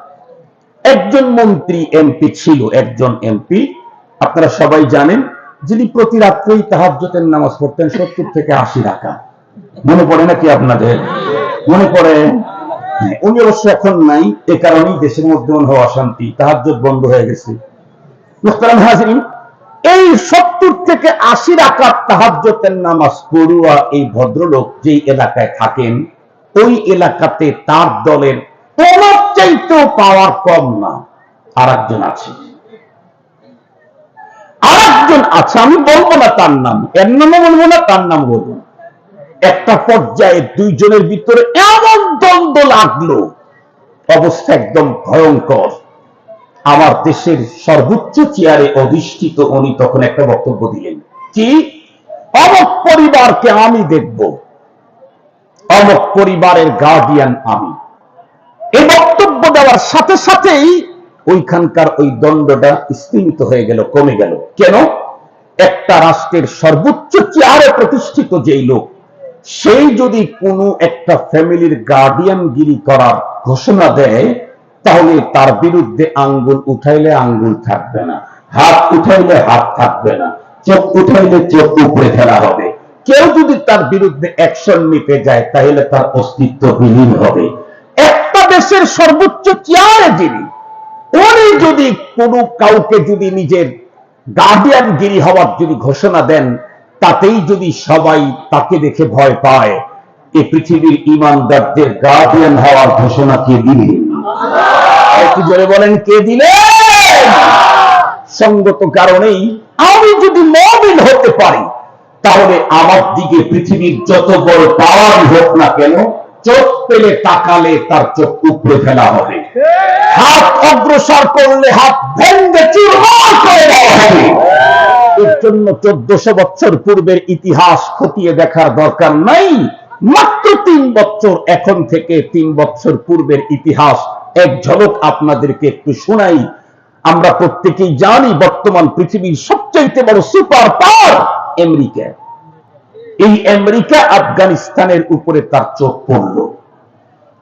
একজন মন্ত্রী এমপি ছিল, একজন এমপি আপনারা সবাই জানেন, যিনি প্রতি রাত্রেই তাহাজ্জুদের নামাজ পড়তেন 70 থেকে 80 রাকাত। মনে পড়ে নাকি আপনাদের? মনে পড়ে? উনি অবশ্য এখন নাই, এ কারণেই দেশের মধ্যে মনে হয় অশান্তি, তাহাজ্জুদ বন্ধ হয়ে গেছে। মুহতারাম হাজিরিন, এই 70 থেকে 80 রাকাত তাহাজ্জুদের নামাজ পড়ুয়া এই ভদ্রলোক যেই এলাকায় থাকেন, ওই এলাকাতে তার দলের কোন চাইতেও পাওয়ার কম না আরেকজন আছে। আমি বলবো না তার নাম, এর নামও বলবো না, তার নাম বলবো। একটা পর্যায়ে দুইজনের ভিতরে এমন দ্বন্দ্ব লাগলো, অবস্থা একদম ভয়ঙ্কর। আমার দেশের সর্বোচ্চ চেয়ারে অধিষ্ঠিত উনি তখন একটা বক্তব্য দিলেন, কি অমুক পরিবারকে আমি দেখব, অমুক পরিবারের গার্ডিয়ান আমি। এই বক্তব্য দেওয়ার সাথে সাথেই ওইখানকার ওই দ্বন্দ্বটা স্তীমিত হয়ে গেল, কমে গেল। কেন? একটা রাষ্ট্রের সর্বোচ্চ চেয়ারে প্রতিষ্ঠিত যেই লোক, সেই যদি কোনো একটা ফ্যামিলির গার্ডিয়ানগিরি করার ঘোষণা দেয়, তাহলে তার বিরুদ্ধে আঙ্গুল উঠাইলে আঙ্গুল থাকবে না, হাত উঠাইলে হাত থাকবে না, চোখ উঠাইলে চোখ উপরে ফেলা হবে। কেউ যদি তার বিরুদ্ধে অ্যাকশন নিতে যায়, তাহলে তার অস্তিত্ব বিলীন হবে। একটা দেশের সর্বোচ্চ চেয়ারে যিনি, উনি যদি কোনো কাউকে যদি নিজের গার্ডিয়ানগিরি হওয়ার যদি ঘোষণা দেন, তাতেই যদি সবাই তাকে দেখে ভয় পায়, এই পৃথিবীর ঈমানদারদের গার্ডিয়ান হওয়ার ঘোষণা কে দিলেন? একটু জোরে বলেন, কে দিলেন? সঙ্গত কারণেই আমি যদি মুমিন হতে পারি, তাহলে আমার দিকে পৃথিবীর যত বড় পাওয়ার হোক না কেন, চোখ পেলে তাকালে তার চোখ উপড়ে ফেলা হবে, হাত অগ্রসর করলে হাত ভেঙে চুরমার করে দেওয়া হবে। এর জন্য 1400 বছর পূর্বের ইতিহাস খতিয়ে দেখার দরকার নাই। মাত্র 3 বছর, এখন থেকে 3 বছর পূর্বের ইতিহাস এক ঝলক আপনাদেরকে একটু শোনাই। আমরা প্রত্যেকেই জানি বর্তমান পৃথিবীর সবচাইতে বড় সুপার পাওয়ার আমেরিকা। এই আমেরিকা আফগানিস্তানের উপরে তার চোখ পড়ল,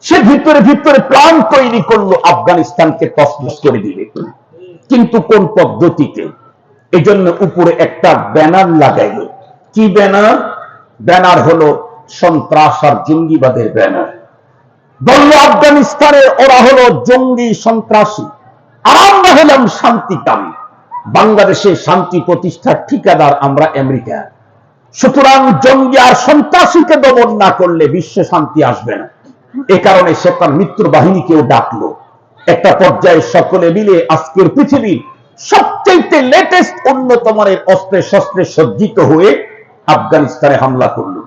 সে ভিতরে ভিতরে প্ল্যান তৈরি করলো আফগানিস্তানকে তছনছ করে দিবে। কিন্তু কোন পদ্ধতিতে? এই জন্য উপরে একটা ব্যানার লাগাইল। কি ব্যানার? ব্যানার হলো সন্ত্রাস আর জঙ্গিবাদের ব্যানার। বলল আফগানিস্তানে ওরা হলো জঙ্গি সন্ত্রাসী, আর আমরা হলাম শান্তিকামী। বাংলাদেশে শান্তি প্রতিষ্ঠার ঠিকাদার আমরা আমেরিকা। সুতরাং জঙ্গি আর সন্ত্রাসীকে দমন না করলে বিশ্ব শান্তি আসবে না। এ কারণে সে তার মিত্র বাহিনীকেও ডাকলো। একটা পর্যায়ে সকলে মিলে আজকের পৃথিবীর সবচেয়ে লেটেস্ট উন্নত মানের অস্ত্রে শস্ত্রে সজ্জিত হয়ে আফগানিস্তানে হামলা করলো।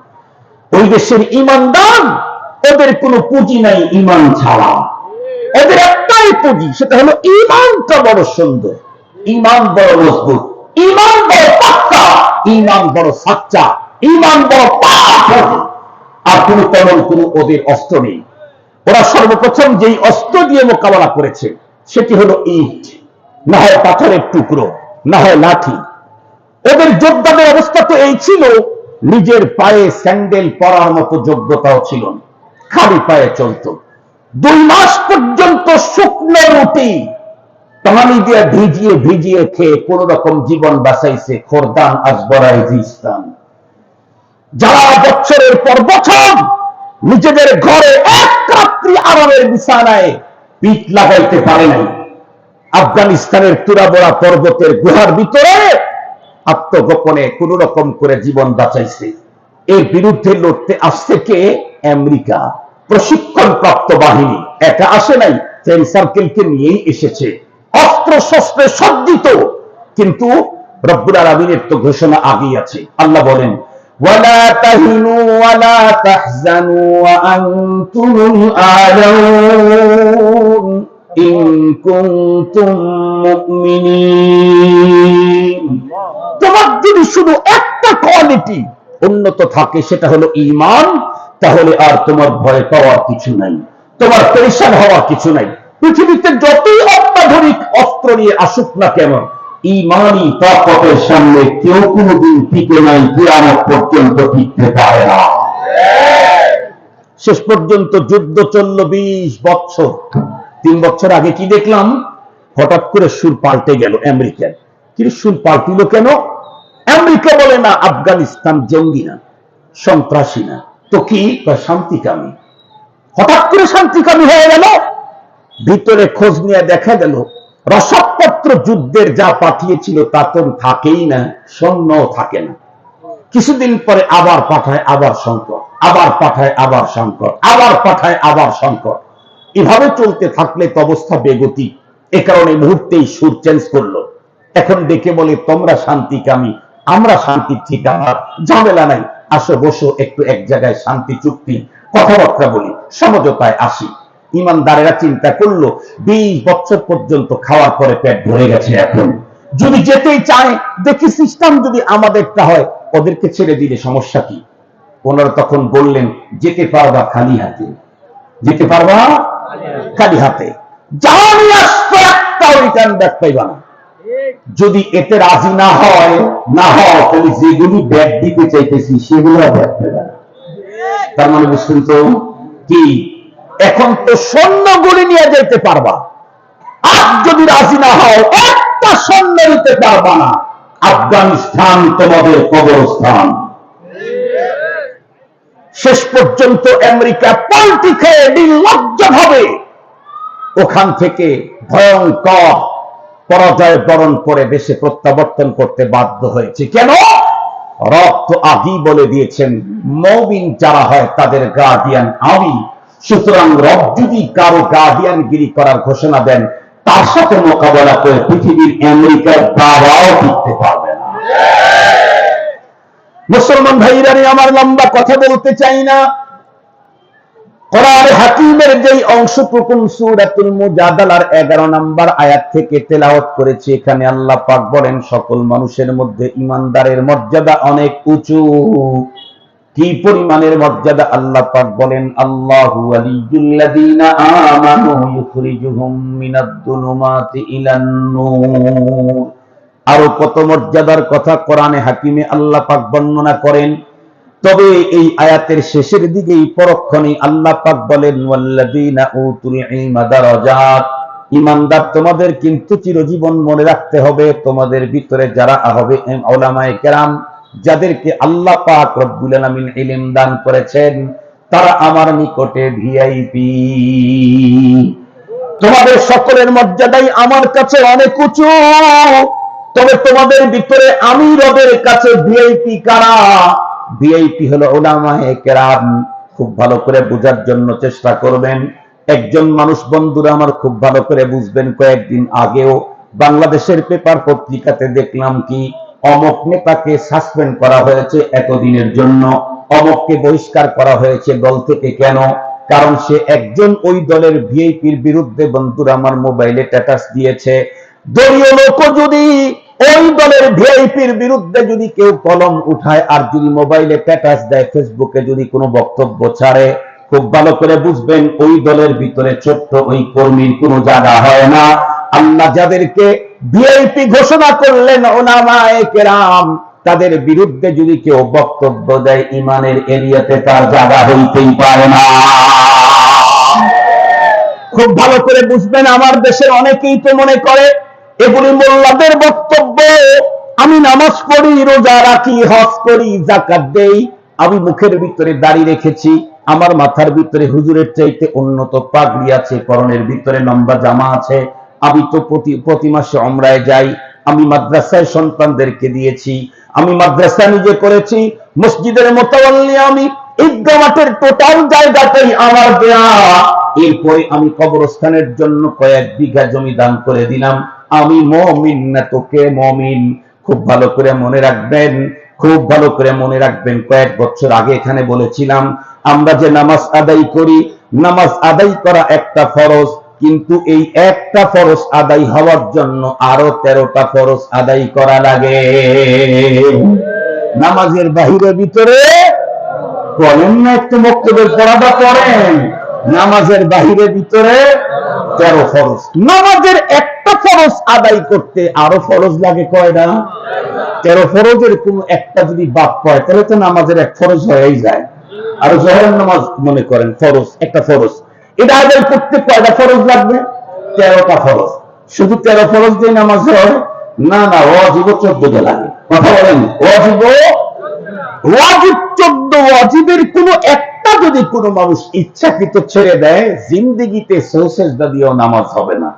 ওই দেশের ঈমানদার, ওদের কোনো পুঁজি নাই ঈমান ছাড়া, ওদের একটাই পুঁজি, সেটা হলো ঈমানটা বড় সুন্দর, ঈমান বড় মজবুত, ঈমান বড় পাক্কা, ঈমান বড় সাচ্চা, ঈমান বড় পাক্কা। আর কোনো তেমন কোনো ওদের অস্ত্র নেই। ওরা সর্বপ্রথম যেই অস্ত্র দিয়ে মোকাবেলা করেছে সেটি হলো ইট, না হয় পাথরের টুকরো, না হয় লাঠি। ওদের যোদ্ধাদের অবস্থা তো এই ছিল, নিজের পায়ে স্যান্ডেল পরার মতো যোগ্যতাও ছিল না, খালি পায়ে চলত। 2 মাস পর্যন্ত শুকনো রুটি পানি দিয়ে ভিজিয়ে ভিজিয়ে খেয়ে কোন রকম জীবন বাঁচাইছে খোরদান আজবরাইজিস্তান। যারা বছরের পর বছর নিজেদের ঘরে এক রাত্রি আরামের বিছানায় পিঠ লাগাইতে পারে নাই, আফগানিস্তানের তুরাবড়া পর্বতের গুহার ভিতরে আত্মগোপনে কোন রকম করে জীবন বাঁচাইছে। এর বিরুদ্ধে লড়তে আসছে কে? আমেরিকা। প্রশিক্ষণ প্রাপ্ত বাহিনী, একা আসে নাই, ফ্রেন্ড সার্কেলকে নিয়েই এসেছে, অস্ত্র শস্ত্রে সজ্জিত। কিন্তু রব্বুল আলামিনের তো ঘোষণা আগেই আছে। আল্লাহ বলেন, ওয়ালা তাহিনু ওয়ালা তাহজানু ওয়া আনতুমুল আ'লাউন ইন কুনতুম মুমিনিন। তোমার যদি শুধু একটা কোয়ালিটি উন্নত থাকে, সেটা হলো ঈমান, তাহলে আর তোমার ভয় পাওয়ার কিছু নাই, তোমার পেরেশান হওয়ার কিছু নাই। পৃথিবীতে যতই অত্যাধুনিক অস্ত্র নিয়ে আসুক না কেন, ইমানি তাকতের সামনে কেউ কোনোদিন টিকে নাই, কিয়ামত পর্যন্ত টিকতে পারে না। শেষ পর্যন্ত যুদ্ধ চলল 20 বছর। 3 বছর আগে কি দেখলাম, হঠাৎ করে সুর পাল্টে গেল আমেরিকার। কি সুর পাল্টিল কেন? আমেরিকা বলে না আফগানিস্তান জঙ্গি না, সন্ত্রাসী না, তো কি শান্তিকামী। হঠাৎ করে শান্তিকামী হয়ে গেল। ভিতরে খোঁজ নিয়ে দেখা গেল রসদপত্র যুদ্ধের যা পাঠিয়েছিল তা তো থাকেই না, সৈন্যও থাকে না। কিছুদিন পরে আবার পাঠায়, আবার সংকট, আবার পাঠায়, আবার সংকট, আবার পাঠায়, আবার সংকট। এভাবে চলতে থাকলে তো অবস্থা বেগতি। এ কারণে মুহূর্তেই সুর চেঞ্জ করলো। এখন দেখে বলে তোমরা শান্তিকামী, আমরা শান্তির ঠিকানা, ঝামেলা নাই, আসো বসো একটু এক জায়গায় শান্তি চুক্তি কথাবার্তা বলি, সমঝোতায় আসি। ইমানদারেরা চিন্তা করলো 20 বছর পর্যন্ত খাওয়ার পরে পেট ভরে গেছে, এখন যদি যেতেই চায় দেখি সিস্টেম যদি আমাদেরটা হয়, ওদেরকে ছেড়ে দিলে সমস্যা কি? ওনারা তখন বললেন যেতে পারবা খালি হাতে, যেতে পারবা খালি হাতে, জানি আসতো একটাও রিটার্ন ব্যাক পাইবা না। যদি এতে রাজি না হয় তাহলে যেগুলি ব্যাগ দিতে চাইতেছি সেগুলো ব্যাগ পেবে না। তার মানে বুঝছেন তো কি, এখন তো সৈন্যগুলি নিয়ে যেতে পারবা, আর যদি রাজি না হও একটা সৈন্য নিতে পারবা না। আফগানিস্তান তোমাদের কবরস্থান। শেষ পর্যন্ত আমেরিকা পাল্টি খেয়ে নির্লজ্জভাবে ওখান থেকে ভয়ঙ্কর পরাজয় বরণ করে দেশে প্রত্যাবর্তন করতে বাধ্য হয়েছে। কেন? রব তো আগেই বলে দিয়েছেন মুমিন যারা হয় তাদের গার্ডিয়ান আমি। সুতরাং রব যদি কারো গার্ডিয়ানগিরি করার ঘোষণা দেন, তার সাথে মোকাবেলা করে পৃথিবীর আমেরিকার বাবাও টিকতে পারবে না। মুসলমান ভাইরা, আমার লম্বা কথা বলতে চাই না। কোরআন হাকিমের যেই অংশটুকু সূরাতুল মুজাদালার 11 নম্বর আয়াত থেকে তেলাওয়াত করেছি, এখানে আল্লাহ পাক বলেন সকল মানুষের মধ্যে ঈমানদারের মর্যাদা অনেক উঁচু। কি পরিমাণের মর্যাদা? আল্লাহ পাক বলেন আল্লাহু ওয়ালিয়ুল্লাযীনা আমানু ইউখরিজুহুম মিনাদ-দুলুমাতি ইলান-নূর। আরো কত মর্যাদার কথা কোরআনে হাকিমে আল্লাহ পাক বর্ণনা করেন। তবে এই আয়াতের শেষের দিকেই পরক্ষণে আল্লাহ পাক বলেন ওয়াল্লাযীনা উতুল ইলমা দারাজাত। ঈমানদার তোমাদের কিন্তু চিরজীবন মনে রাখতে হবে, তোমাদের ভিতরে যারা হবে উলামায়ে কেরাম, যাদেরকে আল্লাহ পাক রব্বুল আলামিন ইলম দান করেছেন, তারা আমার নিকটে ভিআইপি। তোমাদের সকলের মর্যাদাই আমার কাছে অনেক উঁচু। তবে তোমাদের ভিতরে আমি রবের কাছে ভিআইপি কারা? ভিআইপি হলো উলামায়ে কেরাম। খুব ভালো করে বোঝার জন্য চেষ্টা করবেন। একজন মানুষ বন্ধুরা আমার খুব ভালো করে বুঝবেন, কয়েকদিন আগেও বাংলাদেশের পেপার পত্রিকাতে দেখলাম কি অমুক নেতাকে সাসপেন্ড করা হয়েছে এতদিনের জন্য, অমুককে বহিষ্কার করা হয়েছে দল থেকে। কেন? কারণ সে একজন ওই দলের ভিআইপির বিরুদ্ধে বন্ধুরা আমার মোবাইলে স্ট্যাটাস দিয়েছে। দলীয় লোক যদি ওই দলের ভিআইপির বিরুদ্ধে যদি কেউ কলম উঠায় আর যদি মোবাইলে স্ট্যাটাস দেয়, ফেসবুকে যদি কোনো বক্তব্য ছাড়ে, খুব ভালো করে বুঝবেন ওই দলের ভিতরে ছোট্ট ওই কর্মীর কোনো জায়গা হয় না। আল্লাহ যাদেরকে ভিআইপি ঘোষণা করলেন উলামায়ে কেরাম, তাদের বিরুদ্ধে যদি কেউ বক্তব্য দেয় ঈমানের এরিয়াতে তার জায়গা হইতেই পারে না। খুব ভালো করে বুঝবেন। আমার দেশের অনেকেই তো মনে করে এগুলি মোল্লাদের বক্তব্য। আমি নামাজ পড়ি, রোজা রাখি, হজ করি, যাকাত দেই, আমি মুখের ভিতরে দাড়ি রেখেছি, আমার মাথার ভিতরে হুজুরের চাইতে উন্নত পাগড়ি আছে, পরনের ভিতরে লম্বা জামা আছে, আমি তো প্রতি মাসে উমরায় যাই, আমি মাদ্রাসায় সন্তানদেরকে দিয়েছি, আমি মাদ্রাসা নিজে করেছি, মসজিদের মুতাওয়াল্লি আমি, ঈদগাহ মাঠের টোটাল জায়গাটাই আমার দেয়া। এরপরে আমি কবরস্থানের জন্য কয়েক বিঘা জমি দান করে দিলাম। আমি মুমিন না তোকে মুমিন। খুব ভালো করে মনে রাখবেন, খুব ভালো করে মনে রাখবেন। কয়েক বছর আগে এখানে বলেছিলাম আমরা যে নামাজ আদায় করি, নামাজ আদায় করা একটা ফরজ, কিন্তু এই একটা ফরজ আদায় হওয়ার জন্য আরো 13টা ফরজ আদায় করা লাগে। নামাজের বাহিরে ভিতরে পড়েন না, একটু বক্তব্যের পড়াটা পড়েন। নামাজের বাহিরে ভিতরে 13 ফরজ। নামাজের একটা একটা ফরজ আদায় করতে আরো ফরজ লাগে কয়টা? 13 ফরজের কোন একটা যদি বাদ পড়ে তাহলে তো নামাজের এক ফরজ হয়েই যায়। আর জোহরের নামাজ মনে করেন ফরজ, একটা ফরজ, এটা আদায় করতে কয়টা ফরজ লাগবে? 13টা ফরজ। শুধু 13 ফরজ দিয়ে নামাজ হয় না, না, ওয়াজিব 14টা লাগে। কথা বলেন, ওয়াজিব 14, কোন একটা যদি কোনো মানুষ ইচ্ছাকৃত ছেড়ে দেয়, জিন্দেগিতে সৌসেজদা দিয়েও নামাজ হবে না।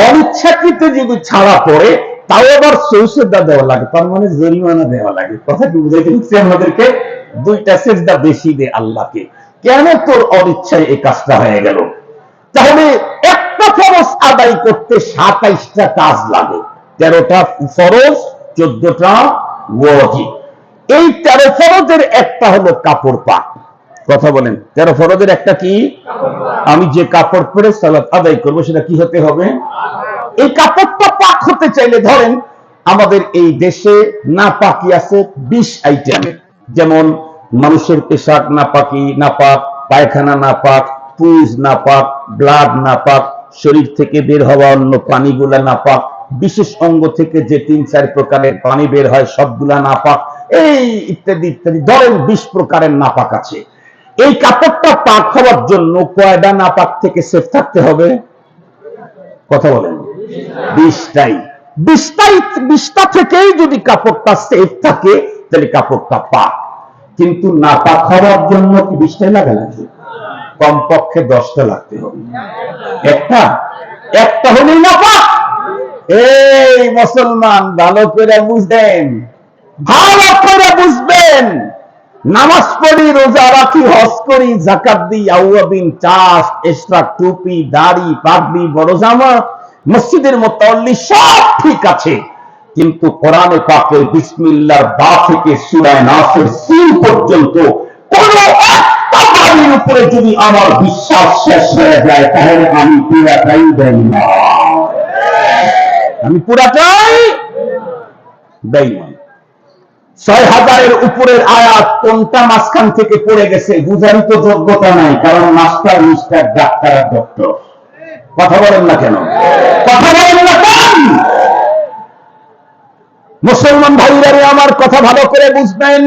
অনিচ্ছাকৃত যদি ছাড়া পড়ে তাও আবার সৌসেজদা দেওয়া লাগে, তার মানে জরিমানা দেওয়া লাগে। কথা কি বুঝাইতে দিচ্ছে আমাদেরকে? 2টা সেজদা বেশি দে আল্লাহকে, কেন তোর অনিচ্ছায় এই কাজটা হয়ে গেল। তাহলে একটা ফরজ আদায় করতে 27টা কাজ লাগে, 13টা ফরজ, 14টা ওয়াজিব। এই 13 ফরজের একটা হলো কাপড় পাক। কথা বলেন, 13 ফরজের একটা কি? আমি যে কাপড় পরে সালাত আদায় করবো সেটা কি হতে হবে? এই কাপড়টা পাক হতে চাইলে ধরেন আমাদের এই দেশে নাপাকি আছে 20 আইটেমের, যেমন মানুষের পেশাক নাপাকি, নাপাক, পায়খানা নাপাক, পুজ নাপাক, ব্লাড নাপাক, শরীর থেকে বের হওয়া অন্য পানিগুলা নাপাক, বিশেষ অঙ্গ থেকে যে 3-4 প্রকারের পানি বের হয় সবগুলা নাপাক, এই ইত্যাদি ইত্যাদি, ধরেন 20 প্রকারের নাপাক আছে। এই কাপড়টা পাক হওয়ার জন্য কয়টা নাপাক থেকে সেফ থাকতে হবে? কথা বলেন, 20টা থেকেই যদি কাপড়টা সেফ থাকে তাহলে কাপড়টা পাক। কিন্তু নাপাক হওয়ার জন্য কি 20টাই লাগে নাকি? কমপক্ষে 10টা লাগতে হবে। একটা হলেই নাপাক। এই মুসলমান ভালো করে বুঝবেন, ভালো করে বুঝবেন। নামাজ পড়ি, রোজা রাখি, হজ করি, যাকাত দিই, আউয়াবিন, চাষ, এক্সট্রা টুপি, দাড়ি, পাগড়ি, বড় জামা, মসজিদের মুতাল্লি সব ঠিক আছে, কিন্তু কোরআনে পাকের বিসমিল্লাহর বা থেকে সূরা নাসের সিন পর্যন্ত কোন একটা বাণীর উপরে যদি আমার বিশ্বাস শেষ হয়ে যায় তাহলে আমি পুরাটাই বেঈমান। আমি পুরাটাই বেঈমান। 6000-এর উপরের আয়াত কোনটা মাঝখান থেকে পড়ে গেছে বুঝারই তো যোগ্যতা নাই, কারণ মাস্টার, মিস্টার, ডাক্তার, ডক্টর। কথা বলেন না কেন? কথা বলেন না কেন? মুসলমান ভাইরা আমার কথা ভালো করে বুঝবেন।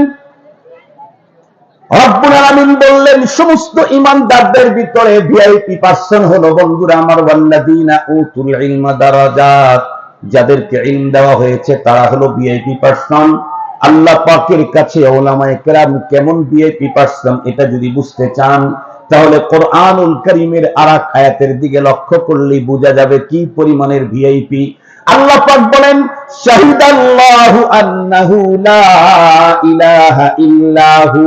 রব্বুল আলামিন বললেন সমস্ত ঈমানদারদের ভিতরে ভিআইপি পার্সন হলো বন্ধুরা আমার, ওয়াল্লাযীনা উতুল ইলমা দারাজাত, যাদেরকে ইলম দেওয়া হয়েছে তারা হলো ভিআইপি পার্সন। আল্লাহ পাকের কাছে উলামায়ে কেরাম কেমন ভিআইপি পার্সন এটা যদি বুঝতে চান তাহলে কোরআনুল কারীমের আরেক আয়াতের দিকে লক্ষ্য করলেই বোঝা যাবে কি পরিমাণের ভিআইপি। আল্লাহ পাক বলেন শাহিদাল্লাহু আন্নাহু লা ইলাহা ইল্লাহু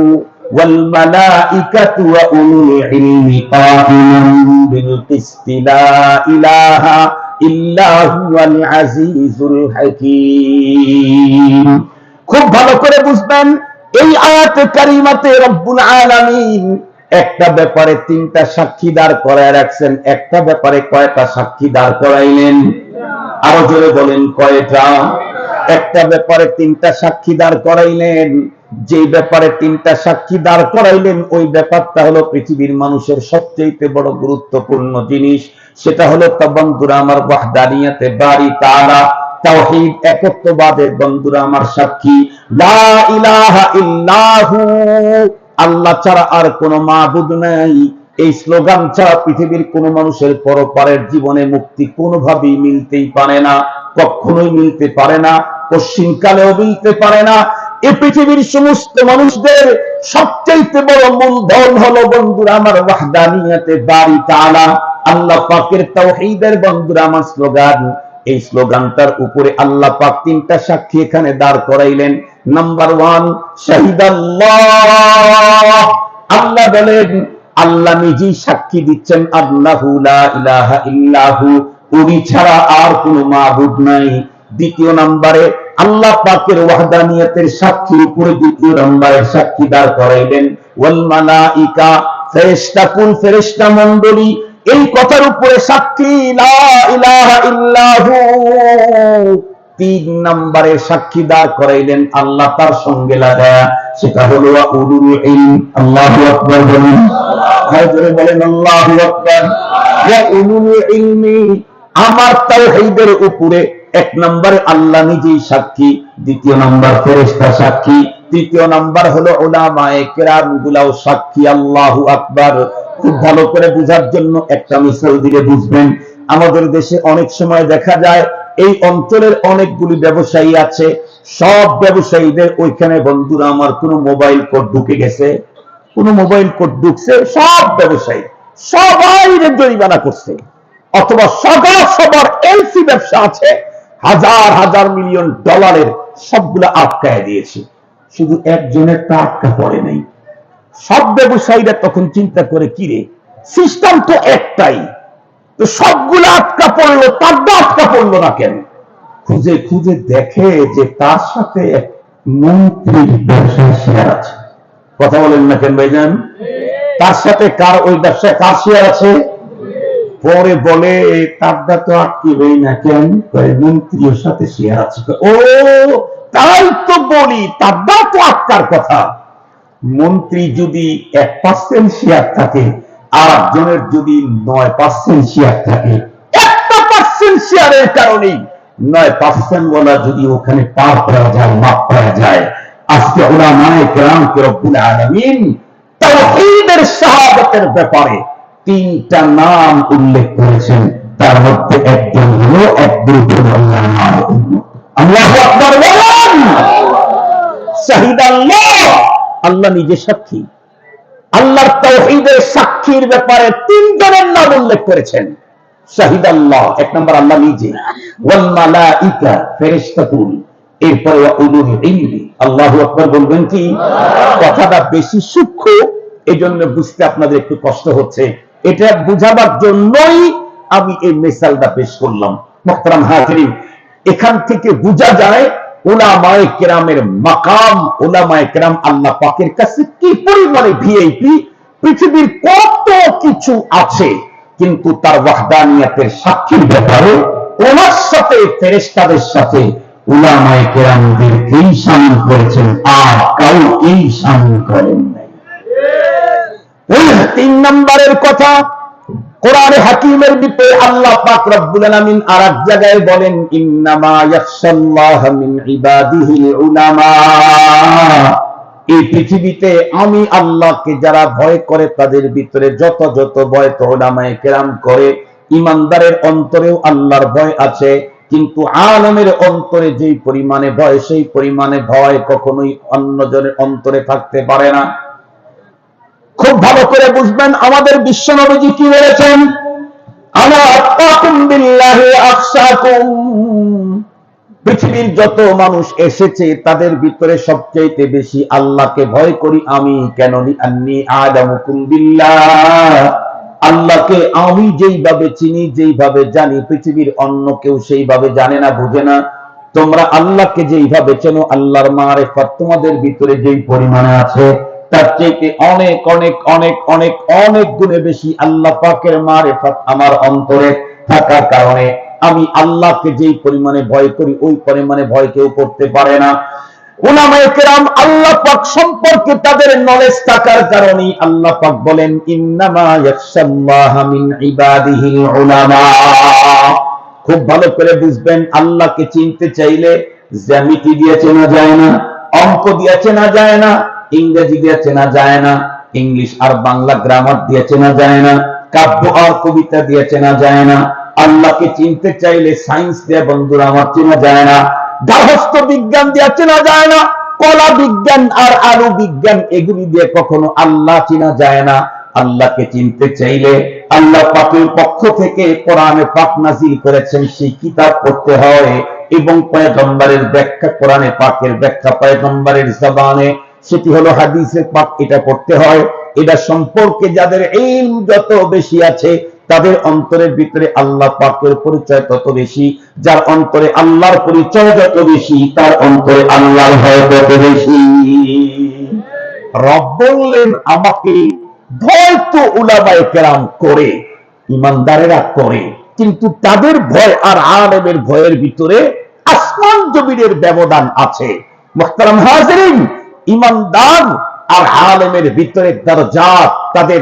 ওয়াল মালাইকাতু ওয়া উলুল ইলমি কাইমান বিল কিসতি লা ইলাহা ইল্লা হুয়াল আজিজুল হাকীম। খুব ভালো করে বুঝবেন, এই আয়াতে কারিমাতে রব্বুল আলামিন একটা ব্যাপারে 3টা সাক্ষী দাঁড় করায় রাখছেন। একটা ব্যাপারে কয়টা সাক্ষী দাঁড় করাইলেন? আরো জোরে বলেন, কয়টা? একটা ব্যাপারে 3টা সাক্ষী দাঁড় করাইলেন। যে ব্যাপারে 3টা সাক্ষী দাঁড় করাইলেন ওই ব্যাপারটা হলো পৃথিবীর মানুষের সবচেয়ে বড় গুরুত্বপূর্ণ জিনিস। সেটা হলো বন্ধুরা আমার ওয়াহদানিয়াতে বারি তাআলা, তাওহীদ একত্ববাদের বন্ধুরা আমার সাক্ষী। লা ইলাহা ইল্লাহু, আল্লাহ ছাড়া আর কোনো মাবুদ নাই। এই স্লোগান ছাড়া পৃথিবীর কোন মানুষের পরপারের জীবনে মুক্তি কোনোভাবেই মিলতেই পারে না, কখনোই মিলতে পারে না, পশ্চিমকালেও মিলতে পারে না। এই পৃথিবীর সমস্ত মানুষদের সবচেয়ে বড় মূলধন হলো বন্ধুরা আমার ওয়াহদানিয়াতে বারি তাআলা, আল্লাহ পাকের তাওহীদের বন্ধুরা আমার স্লোগান। এই স্লোগানটার উপরে আল্লাহ পাক 3টা সাক্ষী এখানে দাঁড় করাইলেন। নাম্বার 1 শাহিদাল্লাহ, আল্লাহ বলেন, আল্লাহ নিজেই সাক্ষী দিচ্ছেন আল্লাহু লা ইলাহা ইল্লাহু, উনি ছাড়া আর কোনো মাবুদ নাই। দ্বিতীয় নম্বরে আল্লাহ পাকের ওয়াহদানিয়তের সাক্ষীর উপরে দ্বিতীয় নম্বরের সাক্ষী দাঁড় করাইলেন ওয়াল মালাইকা, ফেরেশতা, কোন ফেরেশতা মণ্ডলী এই কথার উপরে সাক্ষী লা ইলাহা ইল্লাহু। 3 নম্বরে সাক্ষী দাঁড় করাইলেন আল্লাহ তার সঙ্গে লাগায়া, সেটা হলো উলুল ইলম। আল্লাহু আকবার বলেন, আল্লাহু আকবার। ওয়া উলুল ইলমি, আমার তাওহীদের উপরে এক নম্বরে আল্লাহ নিজেই সাক্ষী, দ্বিতীয় নম্বর ফেরেশতা সাক্ষী, তৃতীয় নাম্বার হলো উলামায়ে কেরাম গুলাও সাক্ষী। আল্লাহু আকবার। খুব ভালো করে বুঝার জন্য একটা মিসাল দিলে বুঝবেন। আমাদের দেশে অনেক সময় দেখা যায় এই অঞ্চলের অনেকগুলি ব্যবসায়ী আছে, সব ব্যবসায়ীদের ওইখানে বন্ধুরা আমার কোনো মোবাইল কোড ঢুকে গেছে, কোন মোবাইল কোড ঢুকছে, সব ব্যবসায়ী সবাই জরিমানা করছে, অথবা সবার এলসি ব্যবসা আছে হাজার হাজার মিলিয়ন ডলারের, সবগুলো আটকায় দিয়েছে, শুধু একজনের তা আটকা পড়ে নাই। সব ব্যবসায়ীরা তখন চিন্তা করে, কিরে সিস্টেম তো একটাই, তো সবগুলো আটকা পড়লো, তার আটকা পড়লো না কেন? খুঁজে খুঁজে দেখে যে তার সাথে এক মন্ত্রীর ব্যবসায় শেয়ার আছে। কথা বলেন না কেন ভাইজান? তার সাথে কার ওই ব্যবসায় কার শেয়ার আছে? পরে বলে তারটা তো আটকিবেই না কেন? মন্ত্রীর সাথে শেয়ার আছে। ও তাই তো বলি, তারটা তো আটকার কথা। মন্ত্রী যদি 1% শেয়ার থাকে, আর একজনের যদি 9% শেয়ার থাকে, 1% শেয়ারের কারণেই 9% বলা যদি ওখানে পার করা যায়, মাপ করা যায়। আজকে উলামায়ে কেরামকে রব্বুল আলামিন তাওহীদের শাহাদাতের ব্যাপারে 3টা নাম উল্লেখ করেছেন, তার মধ্যে একজন হলো আল্লাহু আকবার বলেন। শাহিদাল্লাহ, আল্লাহ নিজে সাক্ষী। আল্লাহর তাওহীদের সাক্ষীর ব্যাপারে 3 জনের নাম উল্লেখ করেছেন। শাহিদাল্লাহ, এক নম্বর আল্লাহ নিজে, ওয়াল মালাইকা ফেরেশতাকুল, এরপরে ওয়া উলুল ইলমি। আল্লাহু আকবার বলবেন কি? কথাটা বেশি সূক্ষ্ম, এজন্য বুঝতে আপনাদের একটু কষ্ট হচ্ছে। এটা বুঝাবার জন্যই আমি এই মিসালটা পেশ করলাম। মুহতারাম হাজিরিন, এখান থেকে বোঝা যায় উলামায়ে কেরামের মাকাম, উলামায়ে কেরাম আল্লাহ পাকের কাছে কি পরিমাণে ভিআইপি। পৃথিবীর কত কিছু আছে, কিন্তু তার ওয়াহদানিয়াতের সাক্ষীর ব্যাপারে ওনার সাথে ফেরেশতাদের সাথে উলামায়ে কেরামদেরকেই শামিল করেছেন, আর কাউকেই শামিল করেন নাই। 3 নম্বরের কথা, কোরআনে হাকিমের ভিতরে আল্লাহ পাক রব্বুল আলামিন আরেক জায়গায় বলেন, ইন্নামা ইয়াখশাল্লাহা মিন ইবাদিহিল উলামা। এই পৃথিবীতে আমি আল্লাহকে যারা ভয় করে তাদের ভিতরে যত ভয় তো উলামায়ে কেরাম করে। ইমানদারের অন্তরেও আল্লাহর ভয় আছে, কিন্তু আলেমের অন্তরে যেই পরিমাণে ভয়, সেই পরিমাণে ভয় কখনোই অন্যজনের অন্তরে থাকতে পারে না। খুব ভালো করে বুঝবেন আমাদের বিশ্ব নবীজি কি বলেছেন, আনা আত্তাকুম বিল্লাহি আখশাকুম। পৃথিবীর যত মানুষ এসেছে তাদের ভিতরে সবচেয়ে বেশি আল্লাহকে ভয় করি আমি। কেন? আন্নী আ'লামুকুম বিল্লাহ, আল্লাহকে আমি যেইভাবে চিনি, যেইভাবে জানি, পৃথিবীর অন্য কেউ সেইভাবে জানে না, বুঝে না। তোমরা আল্লাহকে যেইভাবে চেনো, আল্লাহর মারিফাত তোমাদের ভিতরে যেই পরিমাণে আছে, তার চাইতে অনেক অনেক অনেক অনেক অনেক গুণে বেশি আল্লাহ পাকের মারিফাত আমার অন্তরে থাকার কারণে আমি আল্লাহকে যেই পরিমাণে ভয় করি, ওই পরিমাণে ভয় কেউ করতে পারে না। উলামায়ে কেরাম আল্লাহ পাক সম্পর্কে তাদের নলেজ থাকার কারণে আল্লাহ পাক বলেন, ইন্নামা ইয়াখশাল্লাহা মিন ইবাদিহিল উলামা। খুব ভালো করে বুঝবেন, আল্লাহকে চিনতে চাইলে জ্যামিতি দিয়ে চেনা যায় না, অঙ্ক দিয়ে চেনা যায় না, ইংরেজি দিয়ে চেনা যায় না, ইংলিশ আর বাংলা গ্রামার দিয়ে চেনা যায় না, কাব্য আর কবিতা দিয়ে চেনা যায় না। আল্লাহকে চিনতে চাইলে সায়েন্স দিয়ে বন্ধুরা আমার চেনা যায় না, গার্হস্থ্য বিজ্ঞান দিয়ে চেনা যায় না, কলা বিজ্ঞান আর আলু বিজ্ঞান এগুলি দিয়ে কখনো আল্লাহ চেনা যায় না। আল্লাহকে চিনতে চাইলে আল্লাহ পাকের পক্ষ থেকে কোরআনে পাক নাযিল করেছেন, সেই কিতাব পড়তে হয়, এবং পয়গম্বরের ব্যাখ্যা, কোরআনে পাকের ব্যাখ্যা পয়গম্বরের জবানে, সেটি হলো হাদিসে পাক, এটা পড়তে হয়। এটা সম্পর্কে যাদের ইলম যত বেশি আছে, তাদের অন্তরের ভিতরে আল্লাহ পাকের পরিচয় তত বেশি। যার অন্তরে আল্লাহর পরিচয় যত বেশি, তার অন্তরে আল্লাহর ভয় তত বেশি। রব বললেন, আমাকে ভয় তো উলামায়ে কেরাম করে, ইমানদারেরা করে, কিন্তু তাদের ভয় আর আলেমের ভয়ের ভিতরে আসমান জমিনের ব্যবধান আছে। মুহতারাম হাজিরিন, ইমানদার আর আলেমের ভিতরে দরজাত, তাদের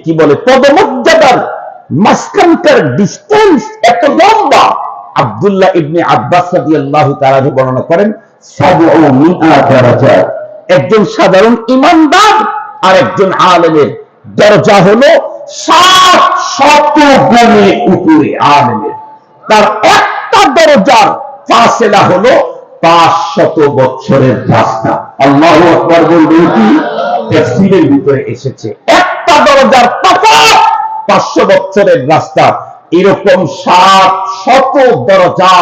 কি বলে, পদমর্যাদার মাঝখানকার ডিস্টেন্স এত লম্বা। আব্দুল্লাহ ইবনে আব্বাস রাদিয়াল্লাহু তাআলা বর্ণনা করেন, সাবউ মিআ দারাজা, একজন সাধারণ ঈমানদার আর একজন আলেমের দরজা হলো 700 গুণে উপরে। আলেমের তার একটা দরজার ফাসেলা হলো 500 বছরের রাস্তা। আল্লাহু আকবার বলবেন কি? তাফসীরের ভিতরে এসেছে একটা দরজার তফাৎ 500 বছরের রাস্তা। এরকম 700 দরজা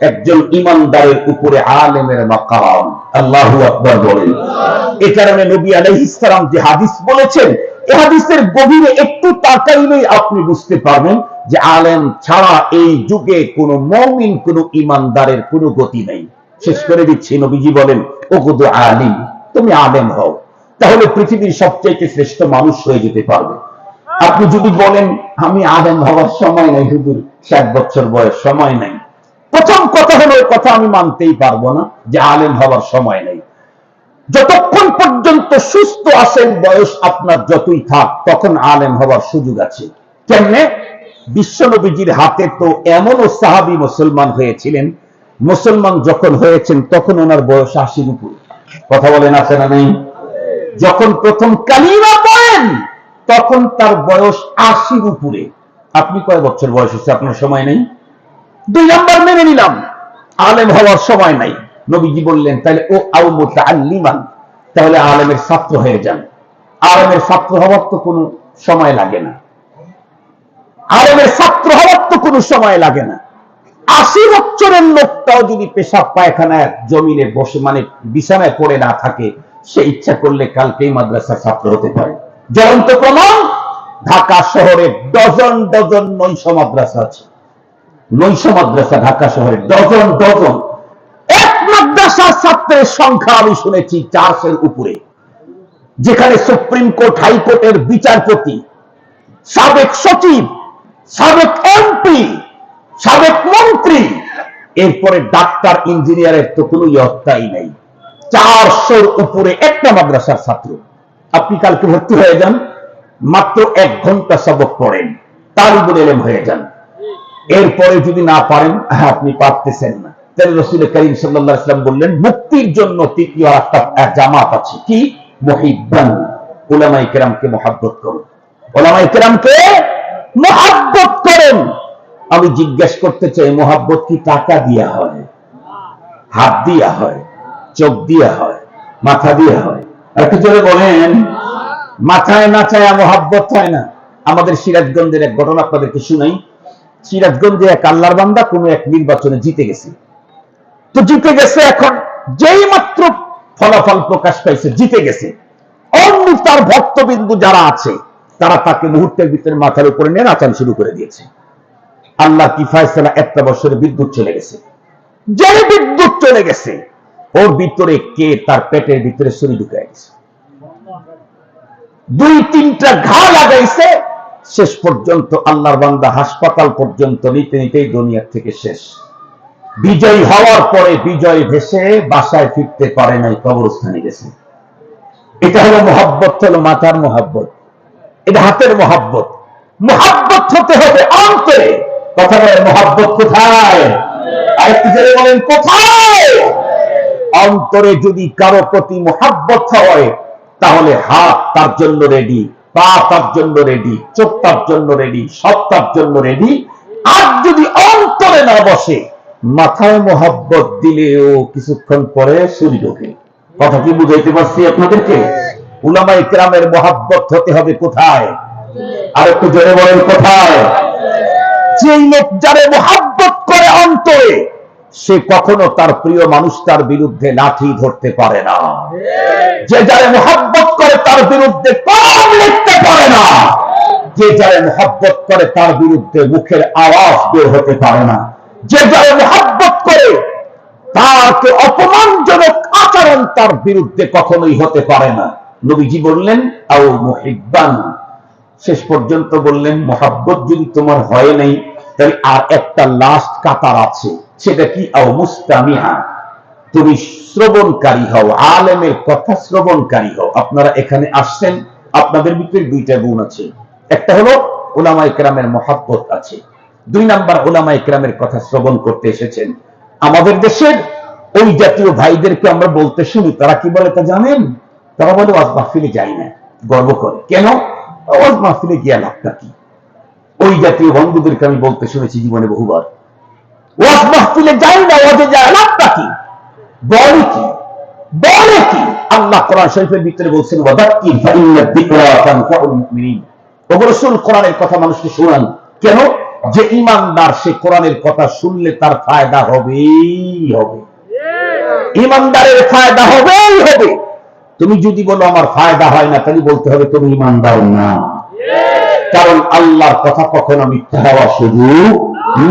একজন ঈমানদারের উপরে আলেমের মাকাম। আল্লাহু আকবার বলেন। এই কারণে নবী আলাইহিস সালাম যে হাদিস বলেছেন, এই হাদিসের গভীরে একটু তাকাইলেই আপনি বুঝতে পারবেন যে আলেম ছাড়া এই যুগে কোন মুমিন, কোন ঈমানদারের কোন গতি নেই। শেষ করে দিচ্ছি, নবীজি বলেন, ওগুদু আলিম, তুমি আলেম হও, তাহলে পৃথিবীর সবচেয়ে শ্রেষ্ঠ মানুষ হয়ে যেতে পারবে। আপনি যদি বলেন আমি আলেম হওয়ার সময় নাই হুজুর, 60 বছর বয়স, সময় নাই, প্রথম কথা হলো কথা আমি মানতেই পারবো না যে আলেম হওয়ার সময় নেই। যতক্ষণ পর্যন্ত সুস্থ আছেন, বয়স আপনার যতই থাক, তখন আলেম হওয়ার সুযোগ আছে। কেমনে? বিশ্বনবীজির হাতে তো এমনও সাহাবী মুসলমান হয়েছিলেন, মুসলমান যখন হয়েছেন তখন ওনার বয়স 80-র উপরে। কথা বলেন, আছে না নেই? যখন প্রথম কালিমা পড়েন তখন তার বয়স 80-র উপরে। আপনি কয় বছর বয়স হচ্ছে? আপনার সময় নেই। 2 নাম্বার মেনে নিলাম, আলেম হওয়ার সময় নাই। নবীজি বললেন, তাহলে ও আও মুতাআল্লিমান, তাহলে আলেমের ছাত্র হয়ে যান। আলেমের ছাত্র হওয়ার তো কোনো সময় লাগে না। আলেমের ছাত্র হওয়ার তো কোনো সময় লাগে না। 80 বছরের লোকটাও যদি পেশাব পায়খানায় জমিনে বসে, মানে বিছানায় পড়ে না থাকে, সে ইচ্ছা করলে কালকেই মাদ্রাসার ছাত্র হতে পারে। জ্বলন্ত প্রমাণ, ঢাকা শহরে ডজন ডজন নৈশ মাদ্রাসা আছে। নৈশ মাদ্রাসা ঢাকা শহরে ডজন ডজন। এক মাদ্রাসার ছাত্রের সংখ্যা আমি শুনেছি 400-এর উপরে, যেখানে সুপ্রিম কোর্ট, হাইকোর্টের বিচারপতি, সাবেক সচিব, সাবেক এমপি, সাবেক মন্ত্রী, এরপরে ডাক্তার, ইঞ্জিনিয়ারের তো কোনো ইয়ত্তাই নেই। 400-র উপরে একটা মাদ্রাসার ছাত্র। আপনি কালকে ভর্তি হয়ে যান, মাত্র 1 ঘন্টা সবক পড়েন, তালিবুল ইলম হয়ে যান। এরপরে যদি না পারেন, আপনি পারতেছেন না, তাহলে রাসূল করিম সাল্লাল্লাহু আলাইহি ওয়াসাল্লাম বললেন, মুক্তির জন্য তৃতীয় একটা জামাত আছে। কি? মুহিব্বান, উলামায়ে কেরামকে মুহাব্বত করুন। উলামায়ে কেরামকে মুহাব্বত করেন। আমি জিজ্ঞেস করতে চাই, মুহাব্বত কি টাকা দিয়া হয়, হাত দিয়া হয়, চোখ দিয়া হয়, মাথা দিয়া হয়? একটু জোরে বলেন। মাথায় না চায় মুহাব্বত হয় না। আমাদের সিরাজগঞ্জের এক ঘটনা আপনাদেরকে শুনাই। সিরাজগঞ্জে এক আল্লাহর বান্দা কোন এক নির্বাচনে জিতে গেছে। তো জিতে গেছে, এখন যেই মাত্র ফলাফল প্রকাশ পাইছে, জিতে গেছে, অন্য তার ভক্তবিন্দু যারা আছে তারা তাকে মুহূর্তের ভিতরে মাথার উপরে নিয়ে নাচান শুরু করে দিয়েছে। আল্লাহ কি ফয়সালা, একটা বছরে বিদ্যুৎ চলে গেছে। যে বিদ্যুৎ চলে গেছে, ওর ভিতরে কে তার পেটের ভিতরে ছুরি ঢুকে গেছে, 2-3টা ঘা লাগাইছে। শেষ পর্যন্ত আল্লাহর বান্দা হাসপাতাল পর্যন্ত নিতে নিতেই দুনিয়ার থেকে শেষ। বিজয় হওয়ার পরে বিজয় ভেসে বাসায় ফিরতে পারে নাই, কবরস্থানে গেছে। এটা হলো মুহাব্বত, হলো মাথার মুহাব্বত, এটা হাতের মুহাব্বত। মুহাব্বত হতে হবে অন্তরে। কথা বলে, মুহাব্বত কোথায়? আরেকটু জোরে বলেন, কোথায়? অন্তরে যদি কারো প্রতি মুহাব্বত হয়, তাহলে হাত তার জন্য রেডি, পা তার জন্য রেডি, চোখ তার জন্য রেডি, সব তার জন্য রেডি। আর যদি অন্তরে না বসে, মাথায় মুহাব্বত দিলেও কিছুক্ষণ পরে ছুরি ঢোকে। কথা কি বুঝাইতে পারছি আপনাদেরকে? উলামায়ে কেরামের মুহাব্বত হতে হবে কোথায়? আর একটু জোরে বলেন, কোথায়? যেই লোক যারে মুহাব্বত করে অন্তরে, সে কখনো তার প্রিয় মানুষটার বিরুদ্ধে লাঠি ধরতে পারে না। যে যারে মুহাব্বত করে তার বিরুদ্ধে কলম লিখতে পারে না। যে যারে মুহাব্বত করে তার বিরুদ্ধে মুখের আওয়াজ বের হতে পারে না। যে যারে মুহাব্বত করে তাকে অপমানজনক আচরণ তার বিরুদ্ধে কখনোই হতে পারে না। নবীজি বললেন, আও মুহিব্বান, শেষ পর্যন্ত বললেন, মুহাব্বত যদি তোমার হয় নাই, তাহলে আর একটা লাস্ট কাতার আছে। সেটা কি? আও মুস্তামিআ, তুমি শ্রবণকারী হও, আলেমের কথা শ্রবণকারী হও। আপনারা এখানে আসছেন, আপনাদের ভিতরে 2টা গুণ আছে। একটা হলো উলামায়ে কেরামের মহব্বত আছে। 2 নাম্বার, উলামায়ে কেরামের কথা শ্রবণ করতে এসেছেন। আমাদের দেশের ওই জাতীয় ভাইদেরকে আমরা বলতে শুনি, তারা কি বলে তা জানেন? তারা বলে ওয়াজ মাহফিলে যাই না, গর্ব করে। কেন? ওয়াজ মাহফিলে গিয়ে লাভটা কি? ওই জাতীয় বন্ধুদেরকে আমি বলতে শুনেছি জীবনে বহুবার, ওয়াজ মাহফিলে যাই না, ওয়াজে যায় লাভটা কি? বলে কি? বলে কি? আল্লাহ কোরআন শরীফের ভিতরে বলছেন, ওয়াদাক্কির ফাইন্না যিকরা তানফাউল মুমিনিন। ওগো রাসূল, কোরআনের কথা মানুষকে শোনান। কেন? যে ঈমানদার সে কোরআনের কথা শুনলে তার ফায়দা হবেই হবে। ঈমানদারের ফায়দা হবেই হবে। তুমি যদি বলো আমার ফায়দা হয় না, তাহলে বলতে হবে তুমি ঈমানদার না। কারণ আল্লাহর কথা কখনো মিথ্যা হওয়ার সুযোগ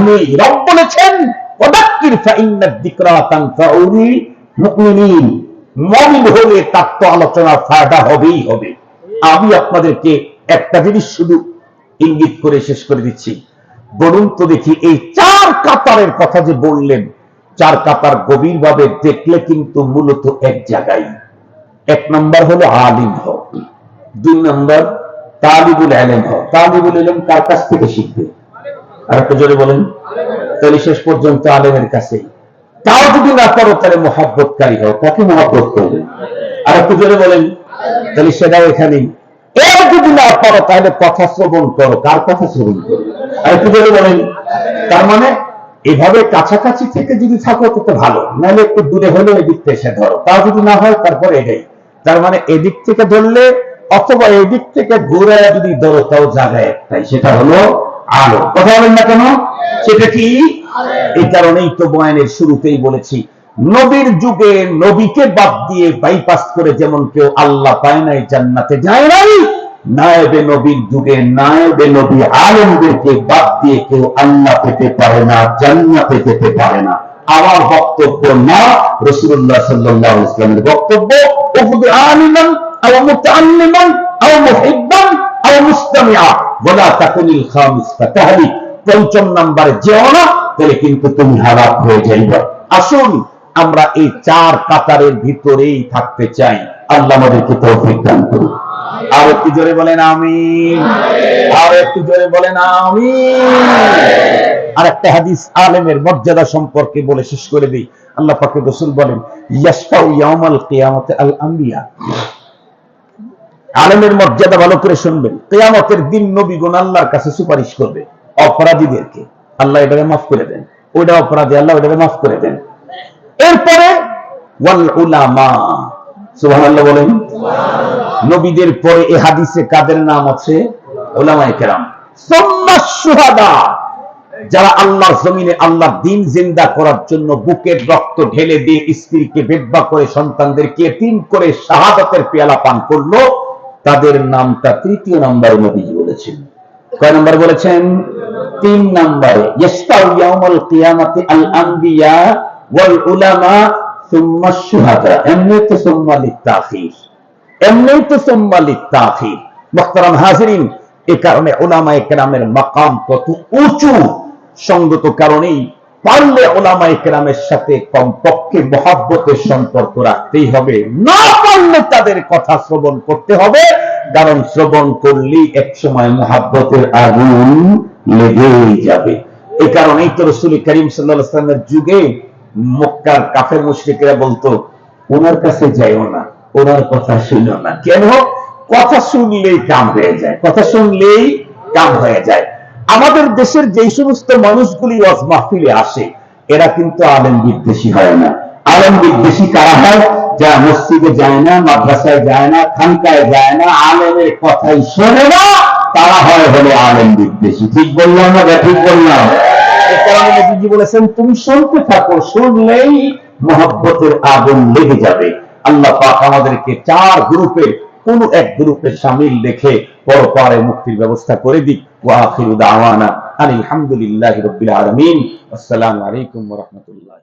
নেই। রব বলেছেন, ওয়াদাক্কির ফাইন্না যিকরা তানফাউল মুমিনিন। মুমিন হলে তার তো আলোচনার ফায়দা হবেই হবে। আমি আপনাদেরকে একটা জিনিস শুধু ইঙ্গিত করে শেষ করে দিচ্ছি। বলুন তো দেখি, এই 4 কাতারের কথা যে বললেন, 4 কাতার গভীরভাবে দেখলে কিন্তু মূলত এক জায়গায়। 1 নম্বর হলো আলিম হও, 2 নম্বর তালিবুল ইলম হও। তালিবুল ইলম কার কাছ থেকে শিখবে? আর একটু জোরে বলেন। তাহলে শেষ পর্যন্ত আলেমের কাছে। তাও যদি না করো তাহলে মহব্বতকারী হও। কাকে মহব্বত করবে? আর একটু জোরে বলেন। তাহলে সেটাও এখানেই। এর যদি না পারো তাহলে কথা শ্রবণ করো। কার কথা শ্রবণ করো? আর একটু জোরে বলেন। তার মানে এভাবে কাছাকাছি থেকে যদি থাকো তো ভালো, নাহলে একটু দূরে হলে এদিক থেকে এসে ধরো। তাও যদি না হয় তারপর এটাই। তার মানে এদিক থেকে ধরলে অথবা এদিক থেকে ঘুরে যদি ধরো, তাও জায়গায় একটাই, সেটা হলো আলো। কথা বলেন না কেন? সেটা কি? এই কারণেই তো বয়ানের শুরুতেই বলেছি, নবীর যুগে নবীকে বাদ দিয়ে বাইপাস করে যেমন কেউ আল্লাহ পায় নাই, জান্নাতে যায় নাই, নায়েবে নবীর যুগে নায়েবে নবী আলেমদেরকে বাদ দিয়ে কেউ আল্লাহ পেতে পারে না, জান্নাতে যেতে পারে না। আমার বক্তব্য না, রাসূলুল্লাহ সাল্লাল্লাহু আলাইহি ওয়াসাল্লামের বক্তব্য, উফদু আলিমান আও মুতাআল্লিমান আও মুহিব্বান আও মুস্তামিআ ওয়ালা তাকুনিল খামিস ফাতাহলিক। 5 নম্বরে যেও না, তাহলে কিন্তু তুমি হালাক হয়ে যাইবা। আসুন আমরা এই 4 কাতারের ভিতরেই থাকতে চাই। আল্লাহ আমাদেরকে তৌফিক দান করুন। আর একটু জোরে বলেন আমিন। আর একটু জোরে বলেন আমিন। আর একটা হাদিস আলেমের মর্যাদা সম্পর্কে বলে শেষ করে দিই। আল্লাহ পাকের রাসূল বলেন, ইয়াশফাউ ইয়াউমাল কিয়ামতি আল আম্বিয়া। আলেমের মর্যাদা ভালো করে শুনবেন। কিয়ামতের দিন নবীগণ আল্লাহর কাছে সুপারিশ করবে অপরাধীদেরকে, আল্লাহ এটাকে মাফ করে দেন। ওইটা অপরাধী, আল্লাহ ওইটাকে মাফ করে দেন। এরপরে ওয়াল উলামা, সুবহানাল্লাহ বলেন। নবীদের পরে এই হাদিসে কাদের নাম আছে? উলামায়ে কেরাম। সুম্মা শুহাদা, যারা আল্লাহর জমিনে আল্লাহর দ্বীন জিন্দা করার জন্য বুকের রক্ত ঢেলে দিয়ে স্ত্রীকে বিধবা করে সন্তানদেরকে এতিম করে শাহাদাতের পেয়ালা পান করলো, তাদের নামটা 3 নম্বরে নবীজি বলেছেন। কয় নম্বর বলেছেন? 3 নম্বরে। ইয়াস্তাউ ইয়াউমাল কিয়ামাতি আল আম্বিয়া ওয়াল উলামা সুম্মা শুহাদা। এমনি তো সুম্মা লিতাখির, এমনি তো সুম্মা লিতাখির। মুহতারাম হাজিরিন, এই কারণে উলামায়ে কেরামের মাকাম কত উঁচু। সঙ্গত কারণেই পারলে উলামায়ে কেরামের সাথে কমপক্ষে মহব্বতের সম্পর্ক রাখতেই হবে, না পারলে তাদের কথা শ্রবণ করতে হবে। কারণ শ্রবণ করলেই এক সময় মহব্বতের আগুন লেগেই যাবে। এই কারণেই তো রাসূল করিম সাল্লাল্লাহু আলাইহি ওয়াসাল্লামের যুগে মক্কার কাফের মুশরিকরা বলতো, ওনার কাছে যাইও না, ওনার কথা শুনো না। কেন? কথা শুনলেই কাম হয়ে যায়, কথা শুনলেই কাম হয়ে যায়। আমাদের দেশের যেই সমস্ত মানুষগুলি ওয়াজ মাহফিলে আসে, এরা কিন্তু আলেম বিদ্বেষী হয় না। আলেম বিদ্বেষী কারা হয়? যারা মসজিদে যায় না, মাদ্রাসায় যায় না, খানকায় যায় না, আলেমের কথাই শোনে না, তারা হলো আলেম বিদ্বেষী। ঠিক বললাম না? ঠিক বললাম। এই কারণে নবীজি বলেছেন, তুমি শুনতে থাকো, শুনলেই মহব্বতের আগুন লেগে যাবে। আল্লাহ পাক আমাদেরকে 4 গ্রুপের কোন এক গ্রুপে শামিল রেখে পরপারে মুক্তির ব্যবস্থা করে দিক। ওয়া আখিরু দাওয়ানা আলহামদুলিল্লাহি রাব্বিল আলামিন। আসসালামু আলাইকুম ওয়া রাহমাতুল্লাহ।